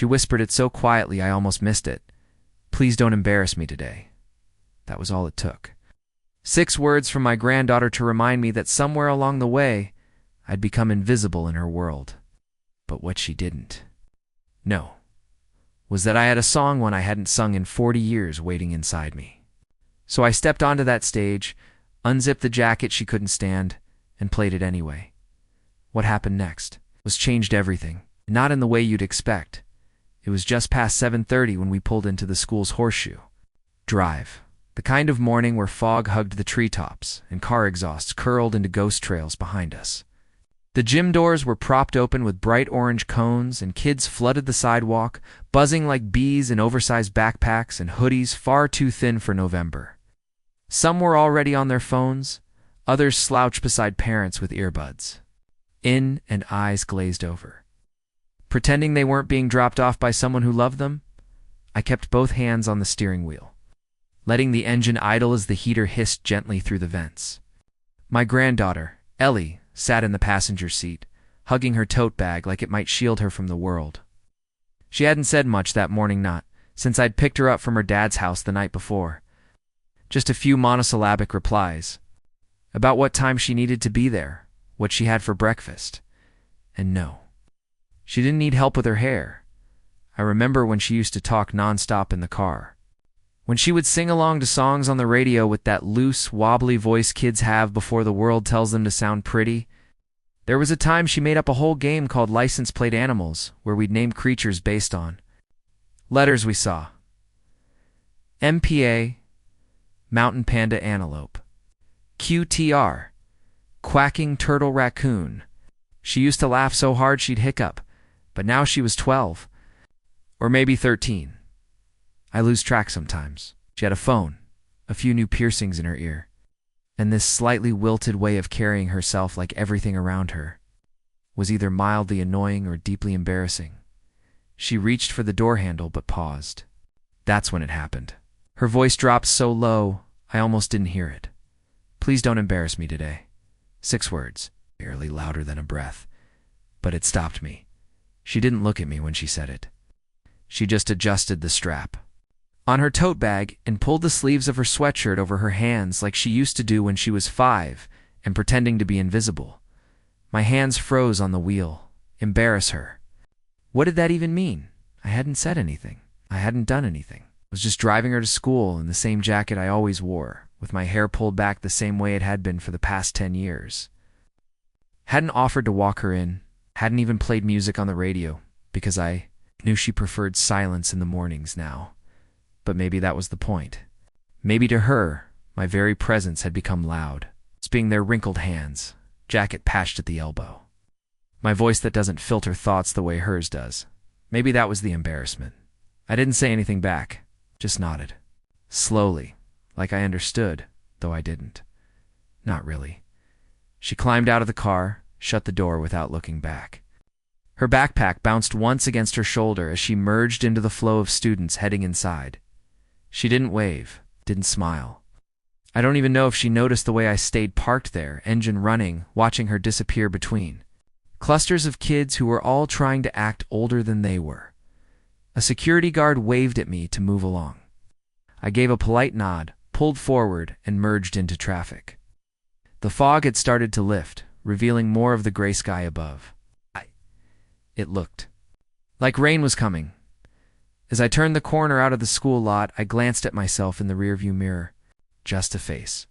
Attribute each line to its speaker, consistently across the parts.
Speaker 1: She whispered it so quietly I almost missed it. "Please don't embarrass me today." That was all it took. 6 words from my granddaughter to remind me that somewhere along the way, I'd become invisible in her world. But what she didn't know was that I had a song one I hadn't sung in 40 years waiting inside me. So I stepped onto that stage, unzipped the jacket she couldn't stand, and played it anyway. What happened next was changed everything, not in the way you'd expect. It was just past 7:30 when we pulled into the school's horseshoe drive, the kind of morning where fog hugged the treetops and car exhausts curled into ghost trails behind us. The gym doors were propped open with bright orange cones, and kids flooded the sidewalk, buzzing like bees in oversized backpacks and hoodies far too thin for November. Some were already on their phones, others slouched beside parents with earbuds in and eyes glazed over. Pretending they weren't being dropped off by someone who loved them, I kept both hands on the steering wheel, letting the engine idle as the heater hissed gently through the vents. My granddaughter, Ellie, sat in the passenger seat, hugging her tote bag like it might shield her from the world. She hadn't said much that morning, not since I'd picked her up from her dad's house the night before. Just a few monosyllabic replies about what time she needed to be there, what she had for breakfast. And no, she didn't need help with her hair. I remember when she used to talk nonstop in the car. When she would sing along to songs on the radio with that loose, wobbly voice kids have before the world tells them to sound pretty. There was a time she made up a whole game called License Plate Animals, where we'd name creatures based on letters we saw. MPA, mountain panda antelope. QTR, quacking turtle raccoon. She used to laugh so hard she'd hiccup, but now she was 12. Or maybe 13. I lose track sometimes. She had a phone, a few new piercings in her ear, and this slightly wilted way of carrying herself like everything around her was either mildly annoying or deeply embarrassing. She reached for the door handle but paused. That's when it happened. Her voice dropped so low, I almost didn't hear it. "Please don't embarrass me today." 6 words, barely louder than a breath. But it stopped me. She didn't look at me when she said it. She just adjusted the strap on her tote bag and pulled the sleeves of her sweatshirt over her hands like she used to do when she was 5 and pretending to be invisible. My hands froze on the wheel. Embarrass her. What did that even mean? I hadn't said anything. I hadn't done anything. I was just driving her to school in the same jacket I always wore, with my hair pulled back the same way it had been for the past 10 years. Hadn't offered to walk her in, hadn't even played music on the radio, because I knew she preferred silence in the mornings now. But maybe that was the point. Maybe to her, my very presence had become loud, being their wrinkled hands, jacket patched at the elbow. My voice that doesn't filter thoughts the way hers does. Maybe that was the embarrassment. I didn't say anything back, just nodded. Slowly, like I understood, though I didn't. Not really. She climbed out of the car, shut the door without looking back. Her backpack bounced once against her shoulder as she merged into the flow of students heading inside. She didn't wave, didn't smile. I don't even know if she noticed the way I stayed parked there, engine running, watching her disappear between clusters of kids who were all trying to act older than they were. A security guard waved at me to move along. I gave a polite nod, pulled forward, and merged into traffic. The fog had started to lift, revealing more of the gray sky above. It looked like rain was coming. As I turned the corner out of the school lot, I glanced at myself in the rearview mirror. Just a face.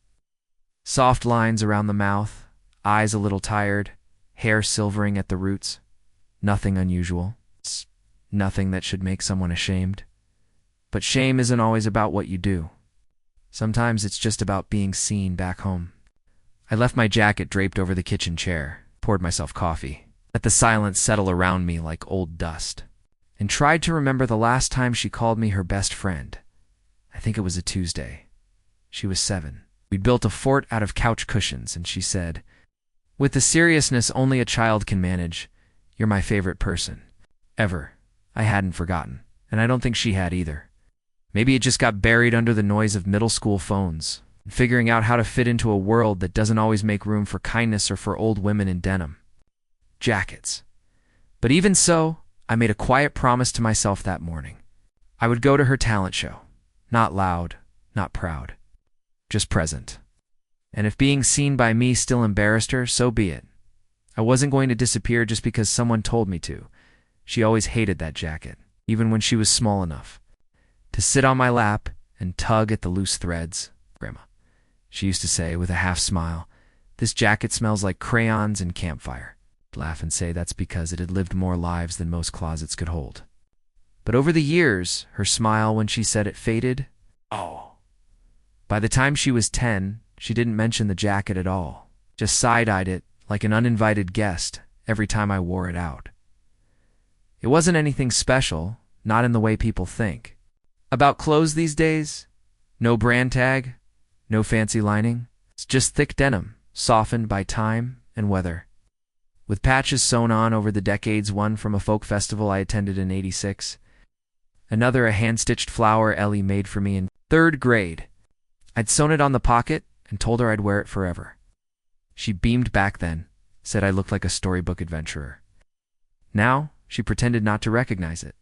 Speaker 1: Soft lines around the mouth, eyes a little tired, hair silvering at the roots. Nothing unusual. Nothing that should make someone ashamed. But shame isn't always about what you do. Sometimes it's just about being seen back home. I left my jacket draped over the kitchen chair, poured myself coffee, let the silence settle around me like old dust, and tried to remember the last time she called me her best friend. I think it was a Tuesday. She was 7. We'd built a fort out of couch cushions, and she said, with the seriousness only a child can manage, "You're my favorite person. Ever." I hadn't forgotten, and I don't think she had either. Maybe it just got buried under the noise of middle school phones, and figuring out how to fit into a world that doesn't always make room for kindness or for old women in denim jackets. But even so, I made a quiet promise to myself that morning. I would go to her talent show. Not loud, not proud, just present. And if being seen by me still embarrassed her, so be it. I wasn't going to disappear just because someone told me to. She always hated that jacket, even when she was small enough, to sit on my lap and tug at the loose threads. Grandma, she used to say with a half smile, "This jacket smells like crayons and campfire." I'd laugh and say that's because it had lived more lives than most closets could hold. But over the years, her smile when she said it faded. Oh. By the time she was 10, she didn't mention the jacket at all, just side-eyed it like an uninvited guest every time I wore it out. It wasn't anything special, not in the way people think. About clothes these days, no brand tag, no fancy lining. It's just thick denim, softened by time and weather. With patches sewn on over the decades, one from a folk festival I attended in '86, another a hand-stitched flower Ellie made for me in 3rd grade. I'd sewn it on the pocket and told her I'd wear it forever. She beamed back then, said I looked like a storybook adventurer. Now, she pretended not to recognize it.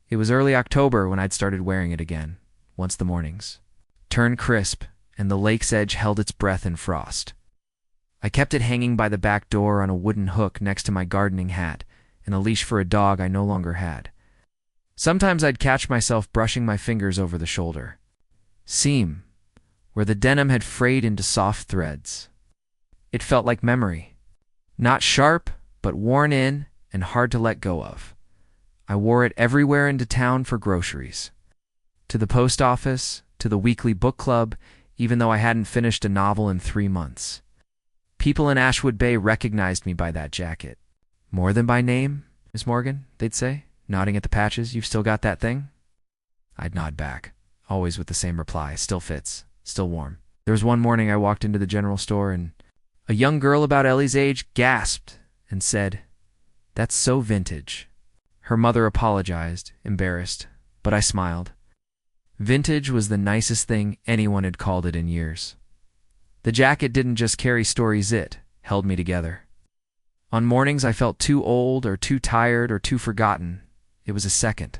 Speaker 1: It was early October when I'd started wearing it again, once the mornings turned crisp and the lake's edge held its breath in frost. I kept it hanging by the back door on a wooden hook next to my gardening hat and a leash for a dog I no longer had. Sometimes I'd catch myself brushing my fingers over the shoulder seam, where the denim had frayed into soft threads. It felt like memory. Not sharp, but worn in and hard to let go of. I wore it everywhere into town for groceries. To the post office, to the weekly book club, even though I hadn't finished a novel in 3 months. People in Ashwood Bay recognized me by that jacket. "More than by name, Miss Morgan," they'd say, nodding at the patches. "You've still got that thing?" I'd nod back, always with the same reply: "Still fits, still warm." There was one morning I walked into the general store and a young girl about Ellie's age gasped and said, "That's so vintage." Her mother apologized, embarrassed, but I smiled. Vintage was the nicest thing anyone had called it in years. The jacket didn't just carry stories, it held me together. On mornings I felt too old or too tired or too forgotten, it was a second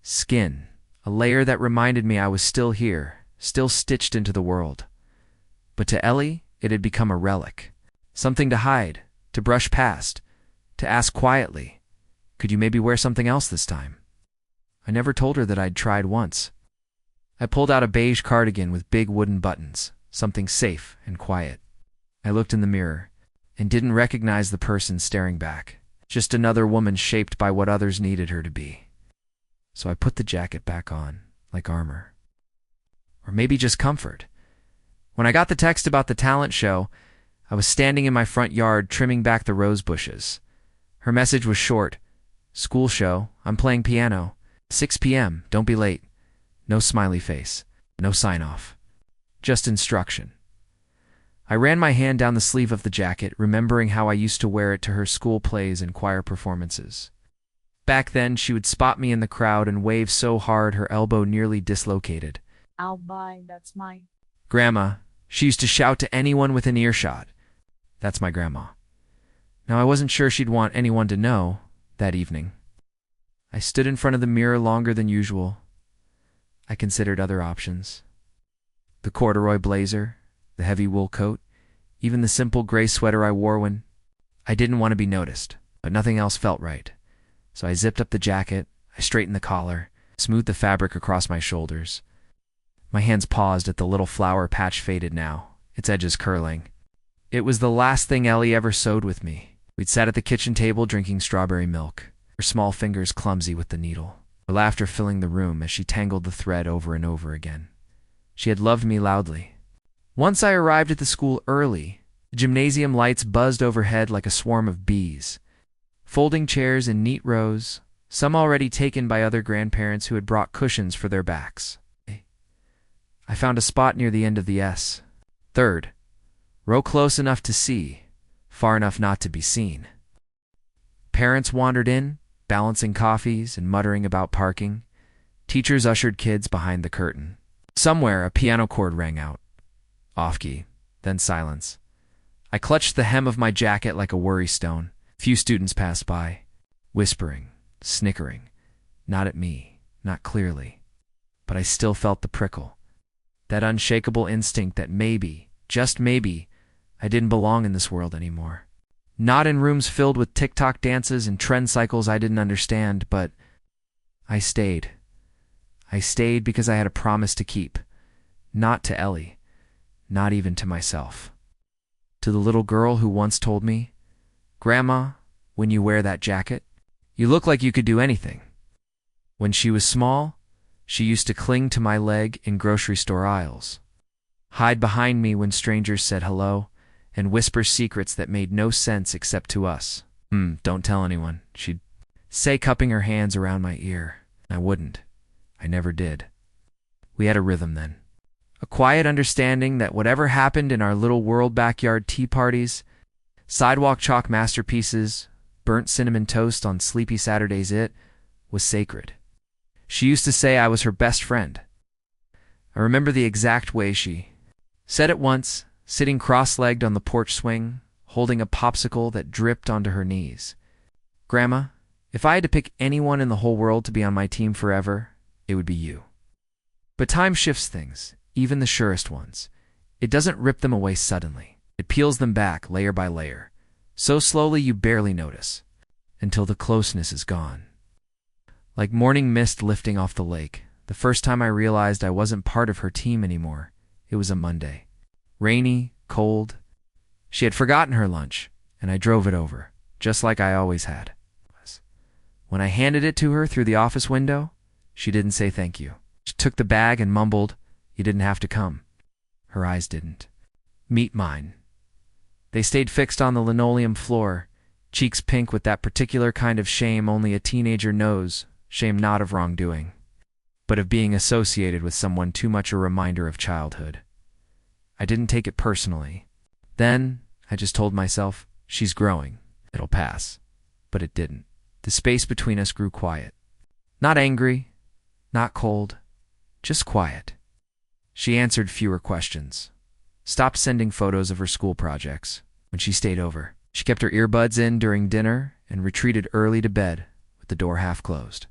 Speaker 1: skin, a layer that reminded me I was still here, still stitched into the world. But to Ellie, it had become a relic, something to hide, to brush past, to ask quietly, "Could you maybe wear something else this time?" I never told her that I'd tried once. I pulled out a beige cardigan with big wooden buttons, something safe and quiet. I looked in the mirror and didn't recognize the person staring back, just another woman shaped by what others needed her to be. So I put the jacket back on, like armor. Or maybe just comfort. When I got the text about the talent show, I was standing in my front yard trimming back the rose bushes. Her message was short: "School show, I'm playing piano. 6 p.m., don't be late." No smiley face, no sign-off, just instruction. I ran my hand down the sleeve of the jacket, remembering how I used to wear it to her school plays and choir performances. Back then, she would spot me in the crowd and wave so hard her elbow nearly dislocated.
Speaker 2: "I'll buy, that's mine."
Speaker 1: "Grandma," she used to shout to anyone within earshot. That's my grandma. Now, I wasn't sure she'd want anyone to know that evening. I stood in front of the mirror longer than usual. I considered other options. The corduroy blazer, the heavy wool coat, even the simple gray sweater I wore when I didn't want to be noticed, but nothing else felt right. So I zipped up the jacket, I straightened the collar, smoothed the fabric across my shoulders. My hands paused at the little flower patch faded now, its edges curling. It was the last thing Ellie ever sewed with me. We'd sat at the kitchen table drinking strawberry milk, her small fingers clumsy with the needle, her laughter filling the room as she tangled the thread over and over again. She had loved me loudly. Once I arrived at the school early, the gymnasium lights buzzed overhead like a swarm of bees. Folding chairs in neat rows, some already taken by other grandparents who had brought cushions for their backs. I found a spot near the end of the S. Third, row close enough to see, far enough not to be seen. Parents wandered in, balancing coffees and muttering about parking. Teachers ushered kids behind the curtain. Somewhere a piano chord rang out. Off-key, then silence. I clutched the hem of my jacket like a worry stone. Few students passed by, whispering, snickering. Not at me, not clearly. But I still felt the prickle. That unshakable instinct that maybe, just maybe, I didn't belong in this world anymore. Not in rooms filled with TikTok dances and trend cycles I didn't understand, but I stayed. I stayed because I had a promise to keep. Not to Ellie. Not even to myself. To the little girl who once told me, "Grandma, when you wear that jacket, you look like you could do anything." When she was small, she used to cling to my leg in grocery store aisles, hide behind me when strangers said hello, and whisper secrets that made no sense except to us. Don't tell anyone, she'd say, cupping her hands around my ear. I wouldn't. I never did. We had a rhythm then. A quiet understanding that whatever happened in our little world backyard tea parties, sidewalk chalk masterpieces, burnt cinnamon toast on sleepy Saturdays, it was sacred. She used to say I was her best friend. I remember the exact way she said it once, sitting cross-legged on the porch swing, holding a popsicle that dripped onto her knees. "Grandma, if I had to pick anyone in the whole world to be on my team forever, it would be you." But time shifts things, even the surest ones. It doesn't rip them away suddenly. It peels them back layer by layer, so slowly you barely notice, until the closeness is gone. Like morning mist lifting off the lake, the first time I realized I wasn't part of her team anymore, it was a Monday. Rainy, cold. She had forgotten her lunch, and I drove it over, just like I always had. When I handed it to her through the office window, she didn't say thank you. She took the bag and mumbled, "You didn't have to come." Her eyes didn't meet mine. They stayed fixed on the linoleum floor, cheeks pink with that particular kind of shame only a teenager knows, shame not of wrongdoing, but of being associated with someone too much a reminder of childhood. I didn't take it personally. Then, I just told myself, she's growing. It'll pass. But it didn't. The space between us grew quiet. Not angry, not cold, just quiet. She answered fewer questions. Stopped sending photos of her school projects when she stayed over. She kept her earbuds in during dinner and retreated early to bed with the door half closed.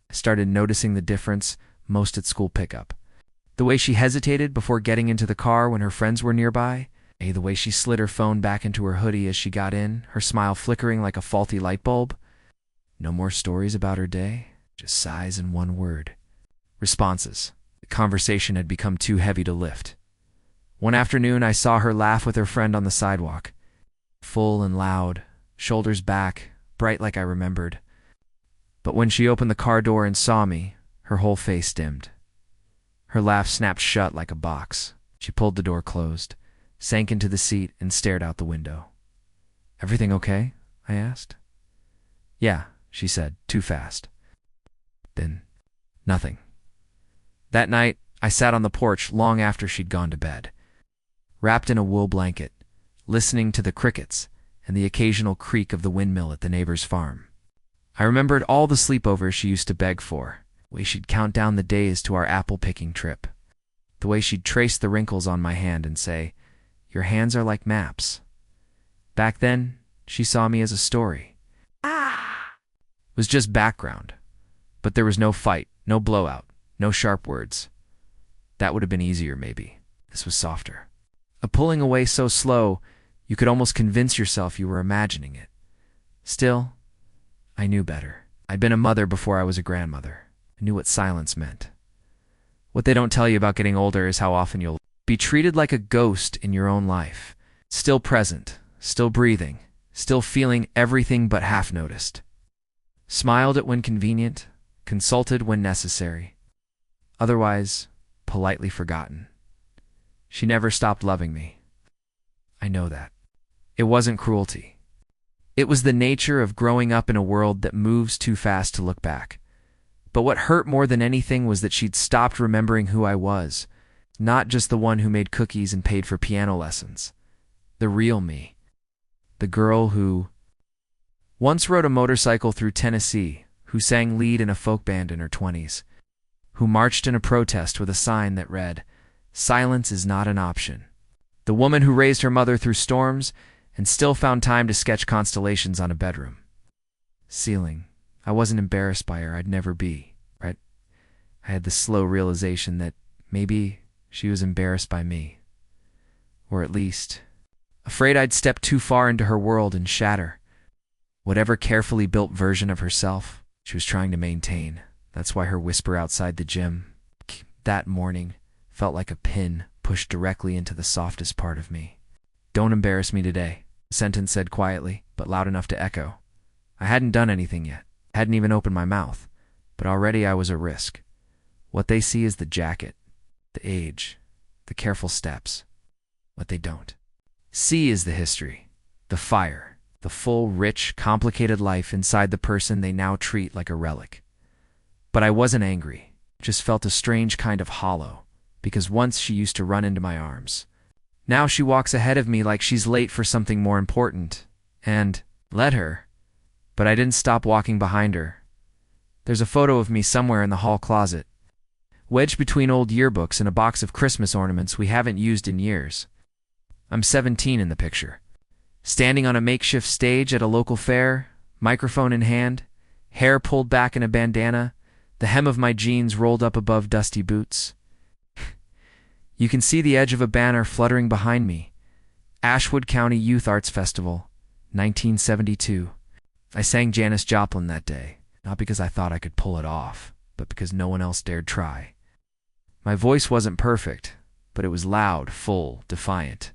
Speaker 1: I started noticing the difference most at school pickup. The way she hesitated before getting into the car when her friends were nearby, the way she slid her phone back into her hoodie as she got in, her smile flickering like a faulty light bulb. No more stories about her day, just sighs and one word. Responses. The conversation had become too heavy to lift. One afternoon, I saw her laugh with her friend on the sidewalk. Full and loud, shoulders back, bright like I remembered. But when she opened the car door and saw me, her whole face dimmed. Her laugh snapped shut like a box. She pulled the door closed, sank into the seat, and stared out the window. "Everything okay?" I asked. "Yeah," she said, too fast. Then, nothing. That night, I sat on the porch long after she'd gone to bed, wrapped in a wool blanket, listening to the crickets and the occasional creak of the windmill at the neighbor's farm. I remembered all the sleepovers she used to beg for, the way she'd count down the days to our apple-picking trip, the way she'd trace the wrinkles on my hand and say, "Your hands are like maps." Back then, she saw me as a story. It was just background, but there was no fight, no blowout, no sharp words. That would have been easier, maybe. This was softer. A pulling away so slow, you could almost convince yourself you were imagining it. Still, I knew better. I'd been a mother before I was a grandmother. I knew what silence meant. What they don't tell you about getting older is how often you'll be treated like a ghost in your own life. Still present, still breathing, still feeling everything but half noticed. Smiled at when convenient, consulted when necessary. Otherwise, politely forgotten. She never stopped loving me. I know that. It wasn't cruelty. It was the nature of growing up in a world that moves too fast to look back. But what hurt more than anything was that she'd stopped remembering who I was, not just the one who made cookies and paid for piano lessons. The real me. The girl who once rode a motorcycle through Tennessee, who sang lead in a folk band in her 20s, who marched in a protest with a sign that read, "Silence is not an option." The woman who raised her mother through storms and still found time to sketch constellations on a bedroom ceiling I wasn't embarrassed by her. I'd never be, right? I had the slow realization that maybe she was embarrassed by me. Or at least, afraid I'd step too far into her world and shatter whatever carefully built version of herself she was trying to maintain. That's why her whisper outside the gym that morning felt like a pin pushed directly into the softest part of me. "Don't embarrass me today," the sentence said quietly, but loud enough to echo. I hadn't done anything yet, hadn't even opened my mouth, but already I was a risk. What they see is the jacket, the age, the careful steps. What they don't see is the history, the fire, the full, rich, complicated life inside the person they now treat like a relic. But I wasn't angry, just felt a strange kind of hollow, because once she used to run into my arms. Now she walks ahead of me like she's late for something more important. And let her. But I didn't stop walking behind her. There's a photo of me somewhere in the hall closet, wedged between old yearbooks and a box of Christmas ornaments we haven't used in years. I'm 17 in the picture, standing on a makeshift stage at a local fair, microphone in hand, hair pulled back in a bandana, the hem of my jeans rolled up above dusty boots. You can see the edge of a banner fluttering behind me. Ashwood County Youth Arts Festival, 1972. I sang Janis Joplin that day, not because I thought I could pull it off, but because no one else dared try. My voice wasn't perfect, but it was loud, full, defiant.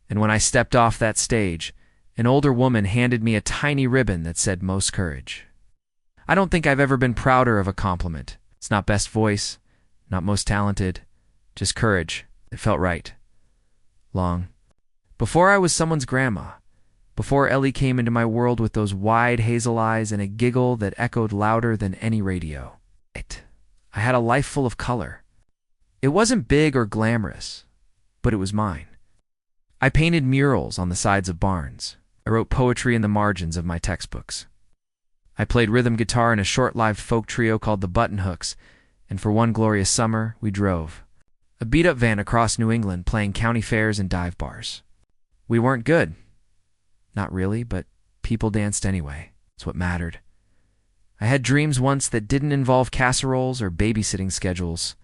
Speaker 1: And when I stepped off that stage, an older woman handed me a tiny ribbon that said "Most Courage." I don't think I've ever been prouder of a compliment. It's not best voice, not most talented, just courage. It felt right. Long. Before I was someone's grandma, before Ellie came into my world with those wide hazel eyes and a giggle that echoed louder than any radio. I had a life full of color. It wasn't big or glamorous, but it was mine. I painted murals on the sides of barns. I wrote poetry in the margins of my textbooks. I played rhythm guitar in a short-lived folk trio called the Buttonhooks, and for one glorious summer, we drove a beat-up van across New England playing county fairs and dive bars. We weren't good. Not really, but people danced anyway. It's what mattered. I had dreams once that didn't involve casseroles or babysitting schedules.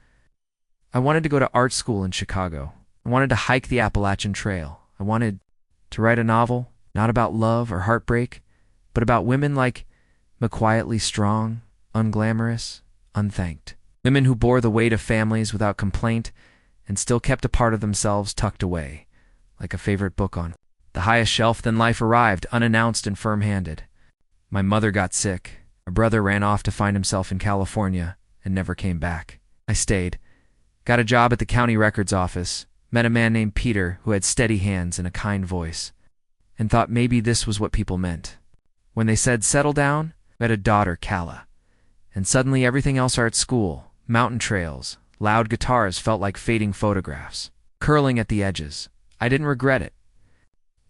Speaker 1: I wanted to go to art school in Chicago. I wanted to hike the Appalachian Trail. I wanted to write a novel, not about love or heartbreak, but about women like me, quietly strong, unglamorous, unthanked. Women who bore the weight of families without complaint and still kept a part of themselves tucked away, like a favorite book on the highest shelf. Then life arrived, unannounced and firm-handed. My mother got sick. My brother ran off to find himself in California and never came back. I stayed, got a job at the county records office, met a man named Peter who had steady hands and a kind voice, and thought maybe this was what people meant. When they said settle down, I had a daughter, Calla, and suddenly everything else art school, mountain trails, loud guitars felt like fading photographs, curling at the edges. I didn't regret it.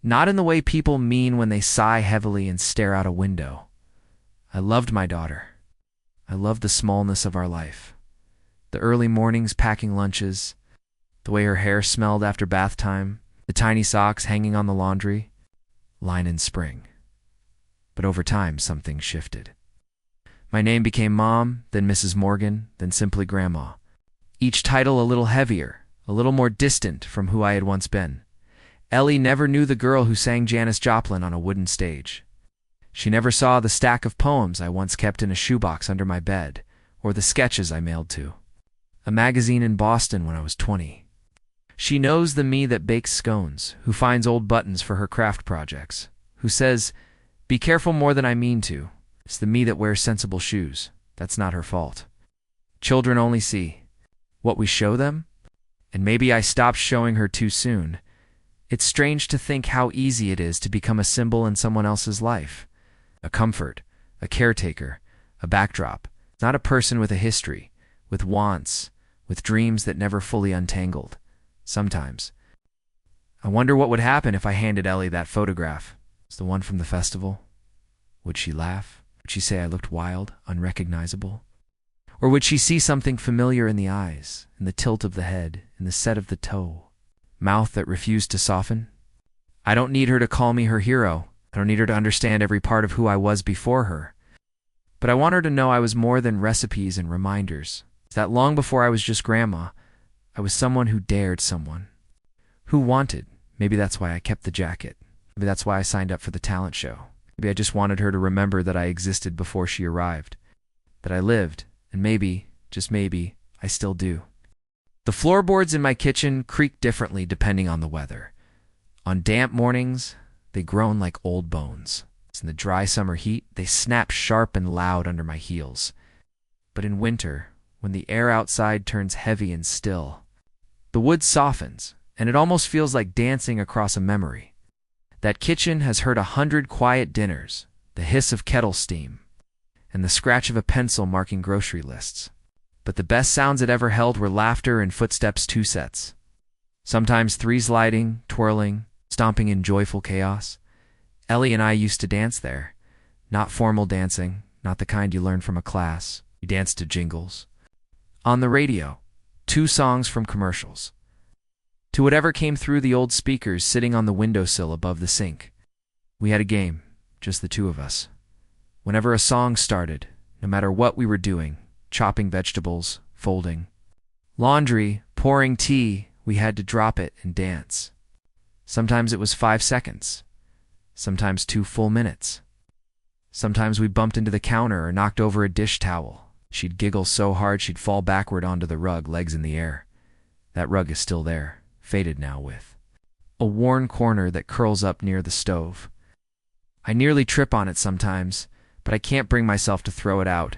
Speaker 1: Not in the way people mean when they sigh heavily and stare out a window. I loved my daughter. I loved the smallness of our life. The early mornings packing lunches, the way her hair smelled after bath time, the tiny socks hanging on the laundry line in spring. But over time, something shifted. My name became Mom, then Mrs. Morgan, then simply Grandma. Each title a little heavier, a little more distant from who I had once been. Ellie never knew the girl who sang Janis Joplin on a wooden stage. She never saw the stack of poems I once kept in a shoebox under my bed, or the sketches I mailed to a magazine in Boston when I was 20. She knows the me that bakes scones, who finds old buttons for her craft projects, who says, "Be careful more than I mean to." It's the me that wears sensible shoes. That's not her fault. Children only see what we show them, and maybe I stopped showing her too soon. It's strange to think how easy it is to become a symbol in someone else's life. A comfort, a caretaker, a backdrop. Not a person with a history, with wants, with dreams that never fully untangled. Sometimes. I wonder what would happen if I handed Ellie that photograph. It's the one from the festival. Would she laugh? Would she say I looked wild, unrecognizable? Or would she see something familiar in the eyes, in the tilt of the head, in the set of the toe? Mouth that refused to soften? I don't need her to call me her hero. I don't need her to understand every part of who I was before her. But I want her to know I was more than recipes and reminders. That long before I was just grandma, I was someone who dared someone. Who wanted. Maybe that's why I kept the jacket. Maybe that's why I signed up for the talent show. Maybe I just wanted her to remember that I existed before she arrived. That I lived, and maybe, just maybe, I still do. The floorboards in my kitchen creak differently depending on the weather. On damp mornings, they groan like old bones. In the dry summer heat, they snap sharp and loud under my heels. But in winter, when the air outside turns heavy and still, the wood softens, and it almost feels like dancing across a memory. That kitchen has heard 100 quiet dinners, the hiss of kettle steam, and the scratch of a pencil marking grocery lists. But the best sounds it ever held were laughter and footsteps 2 sets. Sometimes 3 sliding, twirling, stomping in joyful chaos. Ellie and I used to dance there. Not formal dancing, not the kind you learn from a class. We danced to jingles. On the radio, 2 songs from commercials. To whatever came through the old speakers sitting on the windowsill above the sink. We had a game, just the 2 of us. Whenever a song started, no matter what we were doing, chopping vegetables, folding, laundry, pouring tea, we had to drop it and dance. Sometimes it was 5 seconds. Sometimes 2 full minutes. Sometimes we bumped into the counter or knocked over a dish towel. She'd giggle so hard she'd fall backward onto the rug, legs in the air. That rug is still there, faded now with a worn corner that curls up near the stove. I nearly trip on it sometimes, but I can't bring myself to throw it out.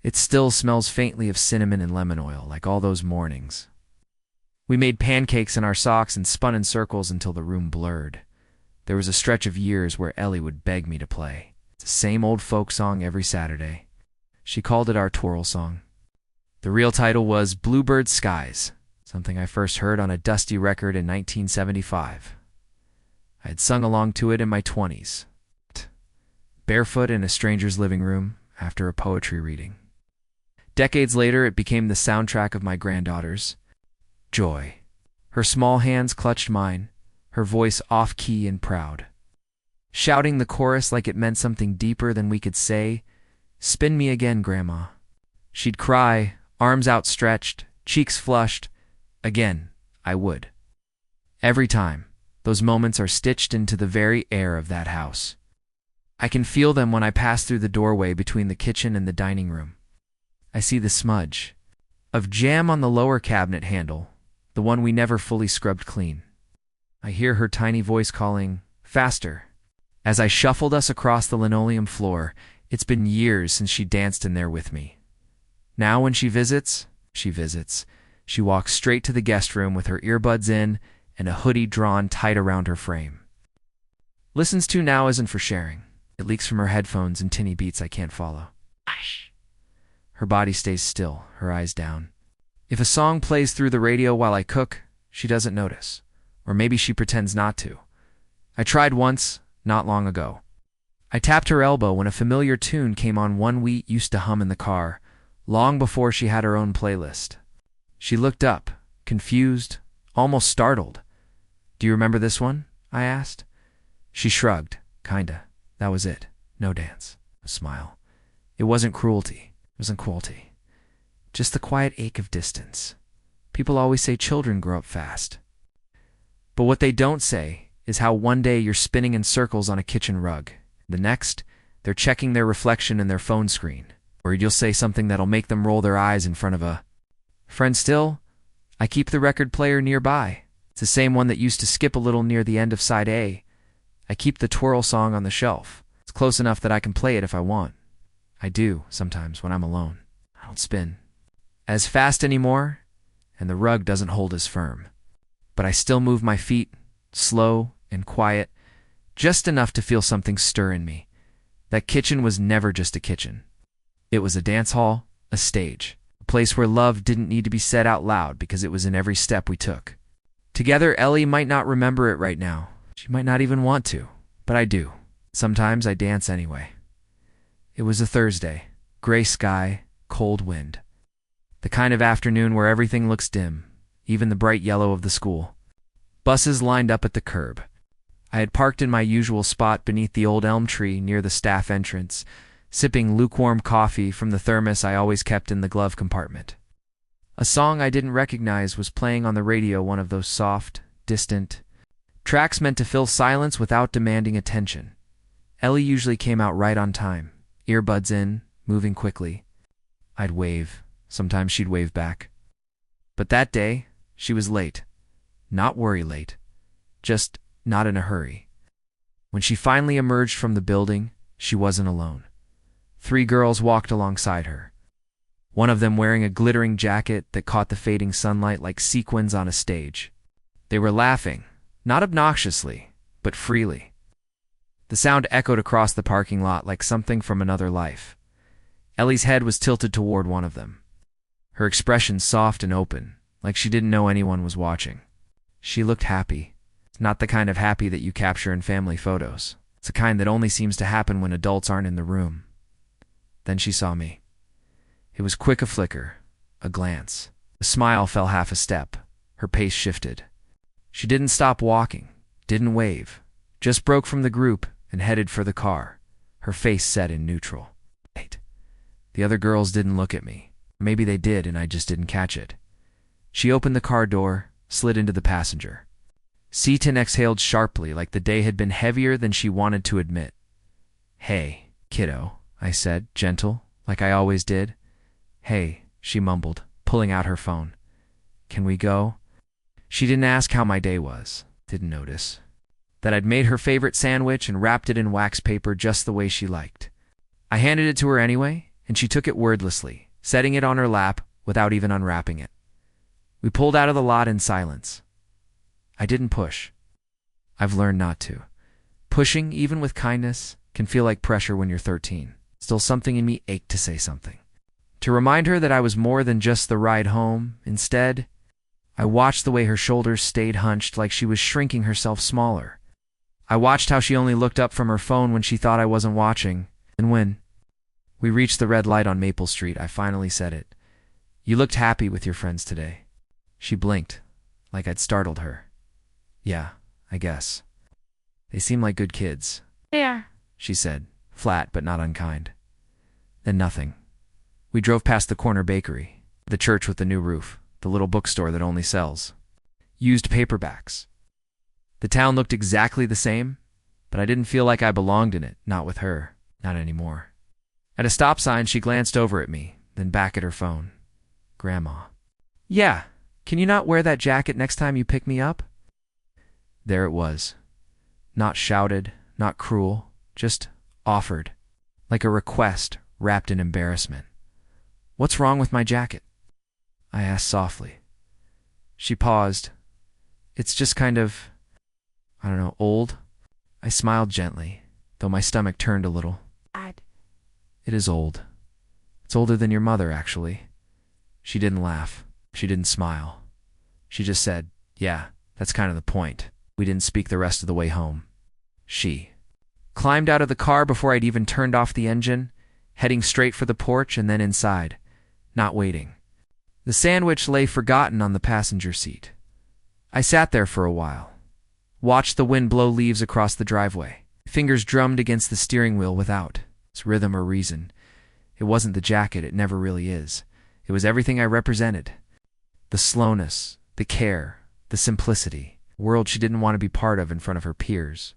Speaker 1: It still smells faintly of cinnamon and lemon oil, like all those mornings. We made pancakes in our socks and spun in circles until the room blurred. There was a stretch of years where Ellie would beg me to play. It's the same old folk song every Saturday. She called it our twirl song. The real title was Bluebird Skies, something I first heard on a dusty record in 1975. I had sung along to it in my 20s, barefoot in a stranger's living room after a poetry reading. Decades later, it became the soundtrack of my granddaughter's joy. Her small hands clutched mine, her voice off-key and proud, shouting the chorus like it meant something deeper than we could say. "Spin me again, Grandma." She'd cry, arms outstretched, cheeks flushed. Again, I would. Every time, those moments are stitched into the very air of that house. I can feel them when I pass through the doorway between the kitchen and the dining room. I see the smudge of jam on the lower cabinet handle, the one we never fully scrubbed clean. I hear her tiny voice calling, "Faster." As I shuffled us across the linoleum floor, it's been years since she danced in there with me. Now when she visits, she walks straight to the guest room with her earbuds in and a hoodie drawn tight around her frame. Listens to now isn't for sharing. It leaks from her headphones in tinny beats I can't follow. Hush. Her body stays still, her eyes down. If a song plays through the radio while I cook, she doesn't notice. Or maybe she pretends not to. I tried once, not long ago. I tapped her elbow when a familiar tune came on one we used to hum in the car, long before she had her own playlist. She looked up, confused, almost startled. "Do you remember this one?" I asked. She shrugged, kinda. That was it. No dance. A smile. It wasn't cruelty. It wasn't cruelty. Just the quiet ache of distance. People always say children grow up fast. But what they don't say is how one day you're spinning in circles on a kitchen rug. The next, they're checking their reflection in their phone screen. Or you'll say something that'll make them roll their eyes in front of a friend. Still, I keep the record player nearby. It's the same one that used to skip a little near the end of side A. I keep the twirl song on the shelf. It's close enough that I can play it if I want. I do, sometimes, when I'm alone. I don't spin as fast anymore, and the rug doesn't hold as firm. But I still move my feet, slow and quiet, just enough to feel something stir in me. That kitchen was never just a kitchen. It was a dance hall, a stage, a place where love didn't need to be said out loud because it was in every step we took. Together, Ellie might not remember it right now. She might not even want to, but I do. Sometimes I dance anyway. It was a Thursday, gray sky, cold wind. The kind of afternoon where everything looks dim, even the bright yellow of the school. Buses lined up at the curb. I had parked in my usual spot beneath the old elm tree near the staff entrance, sipping lukewarm coffee from the thermos I always kept in the glove compartment. A song I didn't recognize was playing on the radio, one of those soft, distant tracks meant to fill silence without demanding attention. Ellie usually came out right on time, earbuds in, moving quickly. I'd wave. Sometimes she'd wave back. But that day, she was late. Not worry late. Just not in a hurry. When she finally emerged from the building, she wasn't alone. 3 girls walked alongside her. One of them wearing a glittering jacket that caught the fading sunlight like sequins on a stage. They were laughing, not obnoxiously, but freely. The sound echoed across the parking lot like something from another life. Ellie's head was tilted toward one of them. Her expression soft and open, like she didn't know anyone was watching. She looked happy. Not the kind of happy that you capture in family photos. It's the kind that only seems to happen when adults aren't in the room. Then she saw me. It was quick, a flicker, a glance. The smile fell half a step. Her pace shifted. She didn't stop walking, didn't wave, just broke from the group and headed for the car, her face set in neutral. Wait. The other girls didn't look at me. Maybe they did and I just didn't catch it. She opened the car door, slid into the passenger. Seaton exhaled sharply, like the day had been heavier than she wanted to admit. "Hey, kiddo," I said, gentle, like I always did. "Hey," she mumbled, pulling out her phone. "Can we go?" She didn't ask how my day was. Didn't notice that I'd made her favorite sandwich and wrapped it in wax paper just the way she liked. I handed it to her anyway, and she took it wordlessly, setting it on her lap without even unwrapping it. We pulled out of the lot in silence. I didn't push. I've learned not to. Pushing, even with kindness, can feel like pressure when you're 13. Still, something in me ached to say something. To remind her that I was more than just the ride home. Instead, I watched the way her shoulders stayed hunched, like she was shrinking herself smaller. I watched how she only looked up from her phone when she thought I wasn't watching. And when we reached the red light on Maple Street, I finally said it. "You looked happy with your friends today." She blinked, like I'd startled her. "Yeah, I guess. They seem like good kids."
Speaker 2: There.
Speaker 1: She said, flat but not unkind. Then nothing. We drove past the corner bakery, the church with the new roof, the little bookstore that only sells used paperbacks. The town looked exactly the same, but I didn't feel like I belonged in it, not with her, not anymore. At a stop sign, she glanced over at me, then back at her phone. "Grandma." "Yeah, can you not wear that jacket next time you pick me up?" There it was. Not shouted, not cruel, just offered, like a request wrapped in embarrassment. "What's wrong with my jacket?" I asked softly. She paused. "It's just kind of, I don't know, old." I smiled gently, though my stomach turned a little.
Speaker 2: Dad.
Speaker 1: "It is old. It's older than your mother, actually." She didn't laugh. She didn't smile. She just said, "Yeah, that's kind of the point." We didn't speak the rest of the way home. She climbed out of the car before I'd even turned off the engine, heading straight for the porch and then inside, not waiting. The sandwich lay forgotten on the passenger seat. I sat there for a while, watched the wind blow leaves across the driveway. Fingers drummed against the steering wheel without its rhythm or reason. It wasn't the jacket, it never really is. It was everything I represented. The slowness, the care, the simplicity. A world she didn't want to be part of in front of her peers.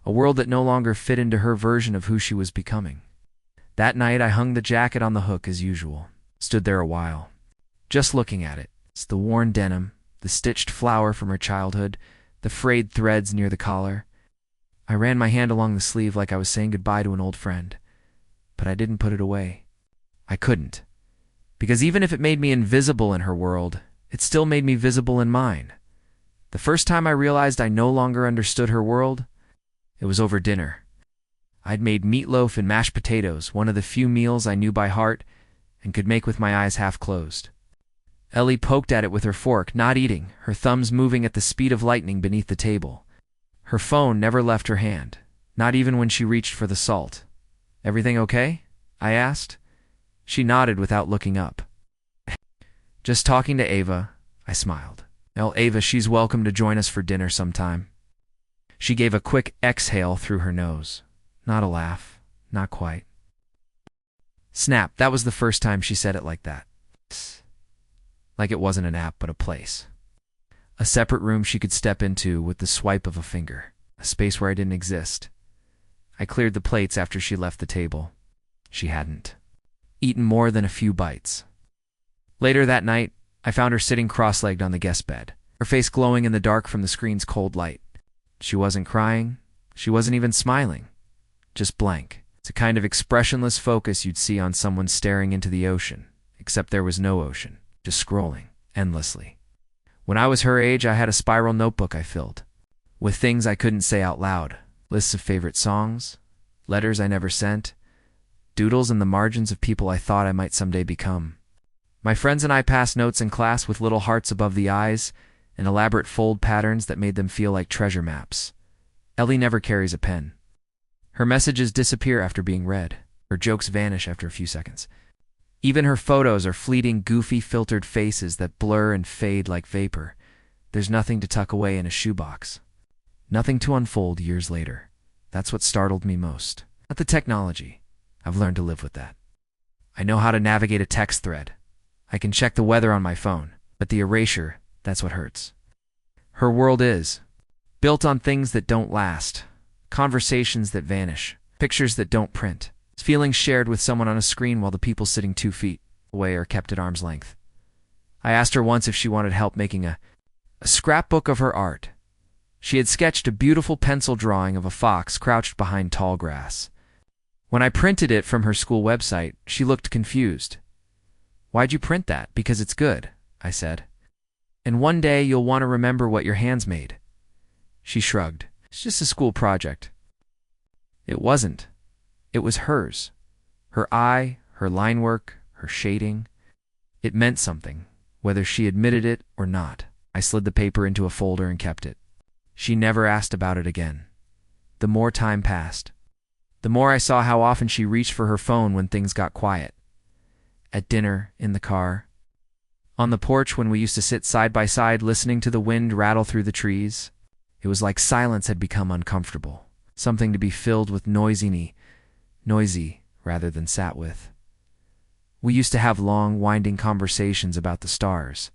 Speaker 1: A world that no longer fit into her version of who she was becoming. That night I hung the jacket on the hook as usual. Stood there a while, just looking at it. It's the worn denim, the stitched flower from her childhood, the frayed threads near the collar. I ran my hand along the sleeve like I was saying goodbye to an old friend. But I didn't put it away. I couldn't. Because even if it made me invisible in her world, it still made me visible in mine. The first time I realized I no longer understood her world, it was over dinner. I'd made meatloaf and mashed potatoes, one of the few meals I knew by heart and could make with my eyes half closed. Ellie poked at it with her fork, not eating, her thumbs moving at the speed of lightning beneath the table. Her phone never left her hand, not even when she reached for the salt. "Everything okay?" I asked. She nodded without looking up. "Just talking to Ava," I smiled. "Well, Ava, she's welcome to join us for dinner sometime." She gave a quick exhale through her nose. Not a laugh. Not quite. Snap, that was the first time she said it like that. Like it wasn't an app, but a place. A separate room she could step into with the swipe of a finger. A space where I didn't exist. I cleared the plates after she left the table. She hadn't eaten more than a few bites. Later that night, I found her sitting cross-legged on the guest bed, her face glowing in the dark from the screen's cold light. She wasn't crying. She wasn't even smiling. Just blank. It's a kind of expressionless focus you'd see on someone staring into the ocean, except there was no ocean, just scrolling, endlessly. When I was her age, I had a spiral notebook I filled, with things I couldn't say out loud, lists of favorite songs, letters I never sent, doodles in the margins of people I thought I might someday become. My friends and I passed notes in class with little hearts above the eyes and elaborate fold patterns that made them feel like treasure maps. Ellie never carries a pen. Her messages disappear after being read. Her jokes vanish after a few seconds. Even her photos are fleeting, goofy, filtered faces that blur and fade like vapor. There's nothing to tuck away in a shoebox. Nothing to unfold years later. That's what startled me most. Not the technology. I've learned to live with that. I know how to navigate a text thread. I can check the weather on my phone, but the erasure, that's what hurts. Her world is built on things that don't last, conversations that vanish, pictures that don't print, feelings shared with someone on a screen while the people sitting 2 feet away are kept at arm's length. I asked her once if she wanted help making a scrapbook of her art. She had sketched a beautiful pencil drawing of a fox crouched behind tall grass. When I printed it from her school website, she looked confused. "Why'd you print that?" "Because it's good," I said. "And one day you'll want to remember what your hands made." She shrugged. "It's just a school project." It wasn't. It was hers. Her eye, her line work, her shading. It meant something, whether she admitted it or not. I slid the paper into a folder and kept it. She never asked about it again. The more time passed, the more I saw how often she reached for her phone when things got quiet. At dinner, in the car, on the porch when we used to sit side by side listening to the wind rattle through the trees. It was like silence had become uncomfortable, something to be filled with noisy rather than sat with. We used to have long, winding conversations about the stars.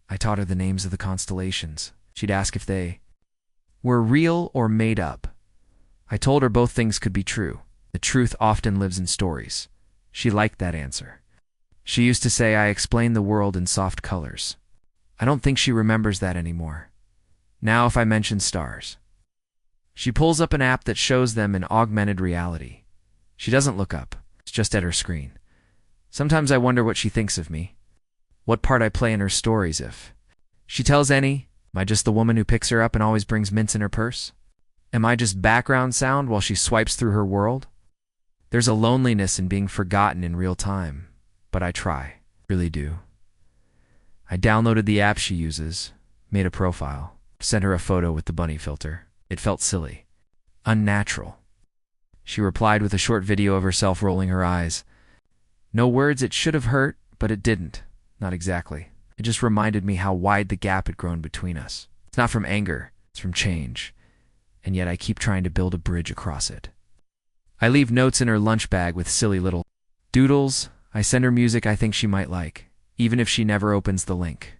Speaker 1: I taught her the names of the constellations. She'd ask if they were real or made up. I told her both things could be true. The truth often lives in stories. She liked that answer. She used to say I explained the world in soft colors. I don't think she remembers that anymore. Now if I mention stars, she pulls up an app that shows them in augmented reality. She doesn't look up. It's just at her screen. Sometimes I wonder what she thinks of me, what part I play in her stories if she tells any. Am I just the woman who picks her up and always brings mints in her purse? Am I just background sound while she swipes through her world? There's a loneliness in being forgotten in real time, but I try, really do. I downloaded the app she uses, made a profile, sent her a photo with the bunny filter. It felt silly, unnatural. She replied with a short video of herself rolling her eyes. No words. It should have hurt, but it didn't. Not exactly. It just reminded me how wide the gap had grown between us. It's not from anger, it's from change. And yet I keep trying to build a bridge across it. I leave notes in her lunch bag with silly little doodles. I send her music I think she might like, even if she never opens the link.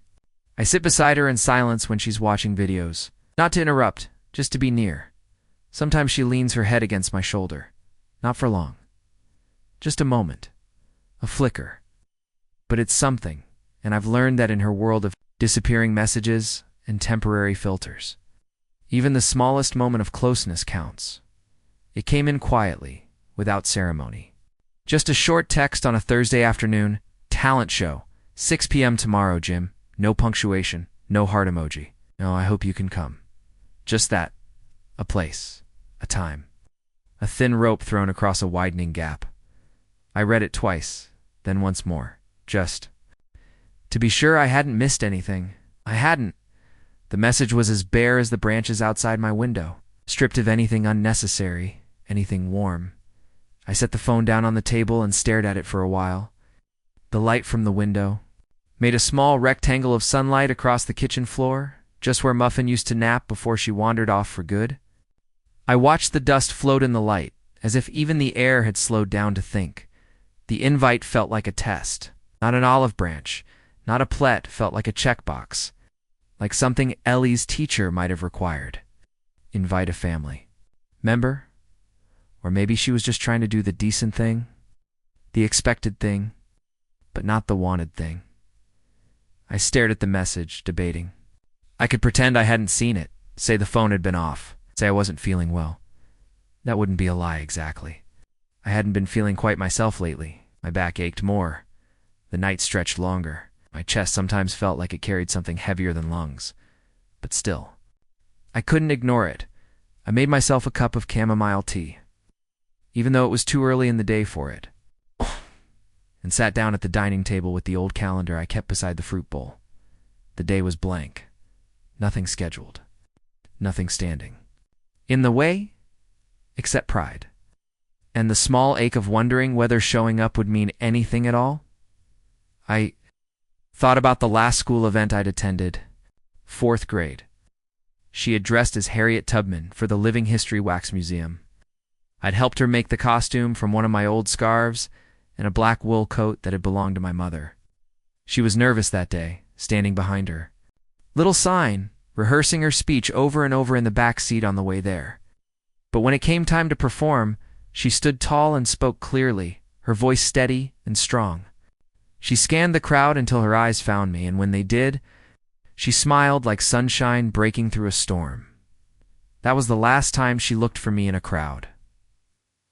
Speaker 1: I sit beside her in silence when she's watching videos. Not to interrupt, just to be near. Sometimes she leans her head against my shoulder. Not for long. Just a moment. A flicker. But it's something, and I've learned that in her world of disappearing messages and temporary filters, even the smallest moment of closeness counts. It came in quietly, without ceremony. Just a short text on a Thursday afternoon. Talent show. 6 p.m. tomorrow, Jim. No punctuation. No heart emoji. No, I hope you can come. Just that. A place. A time. A thin rope thrown across a widening gap. I read it twice, then once more. Just to be sure I hadn't missed anything. I hadn't. The message was as bare as the branches outside my window, stripped of anything unnecessary, anything warm. I set the phone down on the table and stared at it for a while. The light from the window made a small rectangle of sunlight across the kitchen floor, just where Muffin used to nap before she wandered off for good. I watched the dust float in the light, as if even the air had slowed down to think. The invite felt like a test, not an olive branch, not a plet, felt like a checkbox, like something Ellie's teacher might have required. Invite a family member? Or maybe she was just trying to do the decent thing, the expected thing, but not the wanted thing. I stared at the message, debating. I could pretend I hadn't seen it, say the phone had been off, say I wasn't feeling well. That wouldn't be a lie exactly. I hadn't been feeling quite myself lately. My back ached more. The night stretched longer. My chest sometimes felt like it carried something heavier than lungs. But still, I couldn't ignore it. I made myself a cup of chamomile tea, even though it was too early in the day for it, and sat down at the dining table with the old calendar I kept beside the fruit bowl. The day was blank. Nothing scheduled. Nothing standing in the way, except pride. And the small ache of wondering whether showing up would mean anything at all. I thought about the last school event I'd attended, 4th grade. She had dressed as Harriet Tubman for the Living History Wax Museum. I'd helped her make the costume from one of my old scarves and a black wool coat that had belonged to my mother. She was nervous that day, standing behind her. Little sign, rehearsing her speech over and over in the back seat on the way there. But when it came time to perform, she stood tall and spoke clearly, her voice steady and strong. She scanned the crowd until her eyes found me, and when they did, she smiled like sunshine breaking through a storm. That was the last time she looked for me in a crowd.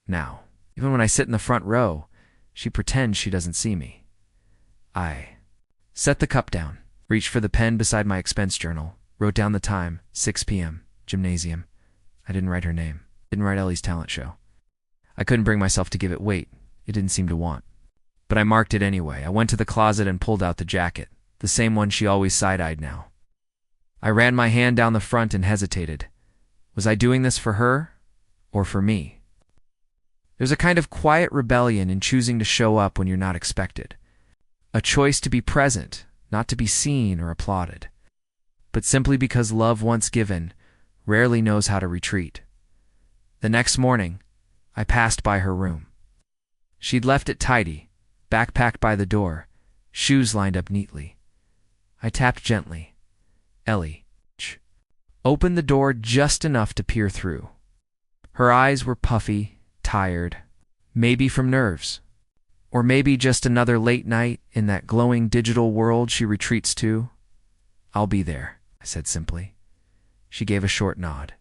Speaker 1: Now, even when I sit in the front row, she pretends she doesn't see me. I set the cup down, reached for the pen beside my expense journal, wrote down the time, 6 p.m., gymnasium. I didn't write her name, didn't write Ellie's talent show. I couldn't bring myself to give it weight. It didn't seem to want. But I marked it anyway. I went to the closet and pulled out the jacket, the same one she always side-eyed now. I ran my hand down the front and hesitated. Was I doing this for her or for me? There's a kind of quiet rebellion in choosing to show up when you're not expected. A choice to be present, not to be seen or applauded. But simply because love once given rarely knows how to retreat. The next morning, I passed by her room. She'd left it tidy, backpack by the door, shoes lined up neatly. I tapped gently. Ellie. Opened the door just enough to peer through. Her eyes were puffy, tired, maybe from nerves, or maybe just another late night in that glowing digital world she retreats to. I'll be there, I said simply. She gave a short nod.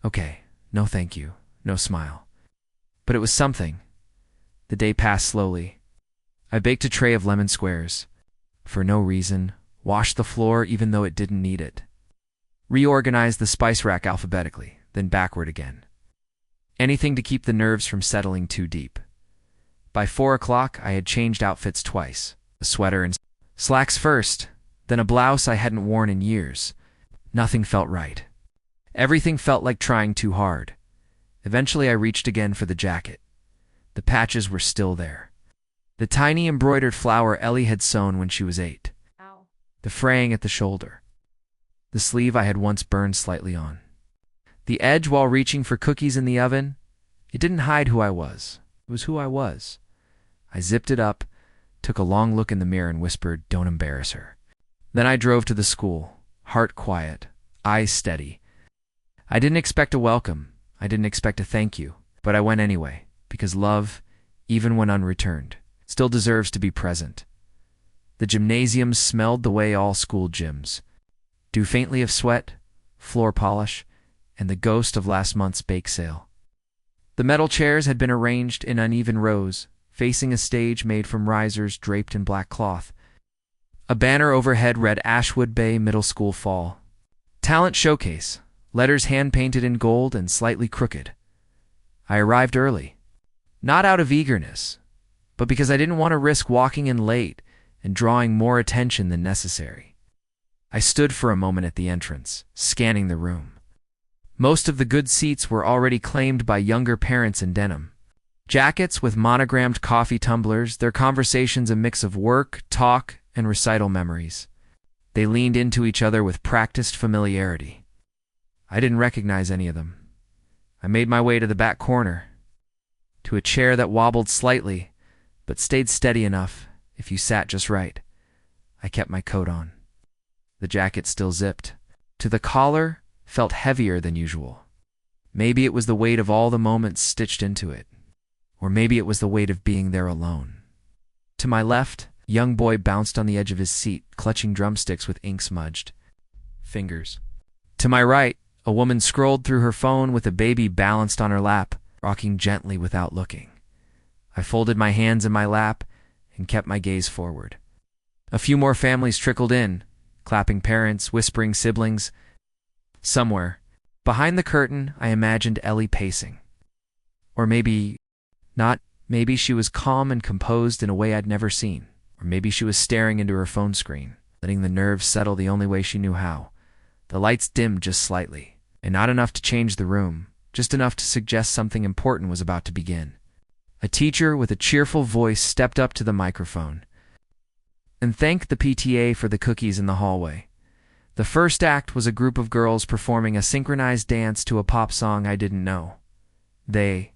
Speaker 1: Okay, no thank you, no smile. But it was something. The day passed slowly. I baked a tray of lemon squares. For no reason, washed the floor even though it didn't need it. Reorganized the spice rack alphabetically, then backward again. Anything to keep the nerves from settling too deep. By 4 o'clock, I had changed outfits twice. A sweater and slacks first, then a blouse I hadn't worn in years. Nothing felt right. Everything felt like trying too hard. Eventually, I reached again for the jacket. The patches were still there. The tiny embroidered flower Ellie had sewn when she was 8.
Speaker 2: Ow.
Speaker 1: The fraying at the shoulder. The sleeve I had once burned slightly on. The edge while reaching for cookies in the oven. It didn't hide who I was. It was who I was. I zipped it up, took a long look in the mirror and whispered, "Don't embarrass her." Then I drove to the school, heart quiet, eyes steady. I didn't expect a welcome. I didn't expect a thank you. But I went anyway, because love, even when unreturned, still deserves to be present. The gymnasium smelled the way all school gyms do, faintly of sweat, floor polish, and the ghost of last month's bake sale. The metal chairs had been arranged in uneven rows, facing a stage made from risers draped in black cloth. A banner overhead read Ashwood Bay Middle School Fall. Talent Showcase, letters hand-painted in gold and slightly crooked. I arrived early, not out of eagerness, but because I didn't want to risk walking in late and drawing more attention than necessary. I stood for a moment at the entrance, scanning the room. Most of the good seats were already claimed by younger parents in denim. Jackets with monogrammed coffee tumblers, their conversations a mix of work, talk, and recital memories. They leaned into each other with practiced familiarity. I didn't recognize any of them. I made my way to the back corner, to a chair that wobbled slightly, but stayed steady enough if you sat just right. I kept my coat on. The jacket still zipped. To the collar felt heavier than usual. Maybe it was the weight of all the moments stitched into it. Or maybe it was the weight of being there alone. To my left, a young boy bounced on the edge of his seat, clutching drumsticks with ink-smudged fingers. To my right, a woman scrolled through her phone with a baby balanced on her lap, rocking gently without looking. I folded my hands in my lap and kept my gaze forward. A few more families trickled in, clapping parents, whispering siblings. Somewhere, behind the curtain, I imagined Ellie pacing. Or maybe not. Maybe she was calm and composed in a way I'd never seen. Or maybe she was staring into her phone screen, letting the nerves settle the only way she knew how. The lights dimmed just slightly, and not enough to change the room, just enough to suggest something important was about to begin. A teacher with a cheerful voice stepped up to the microphone and thanked the PTA for the cookies in the hallway. The first act was a group of girls performing a synchronized dance to a pop song I didn't know. They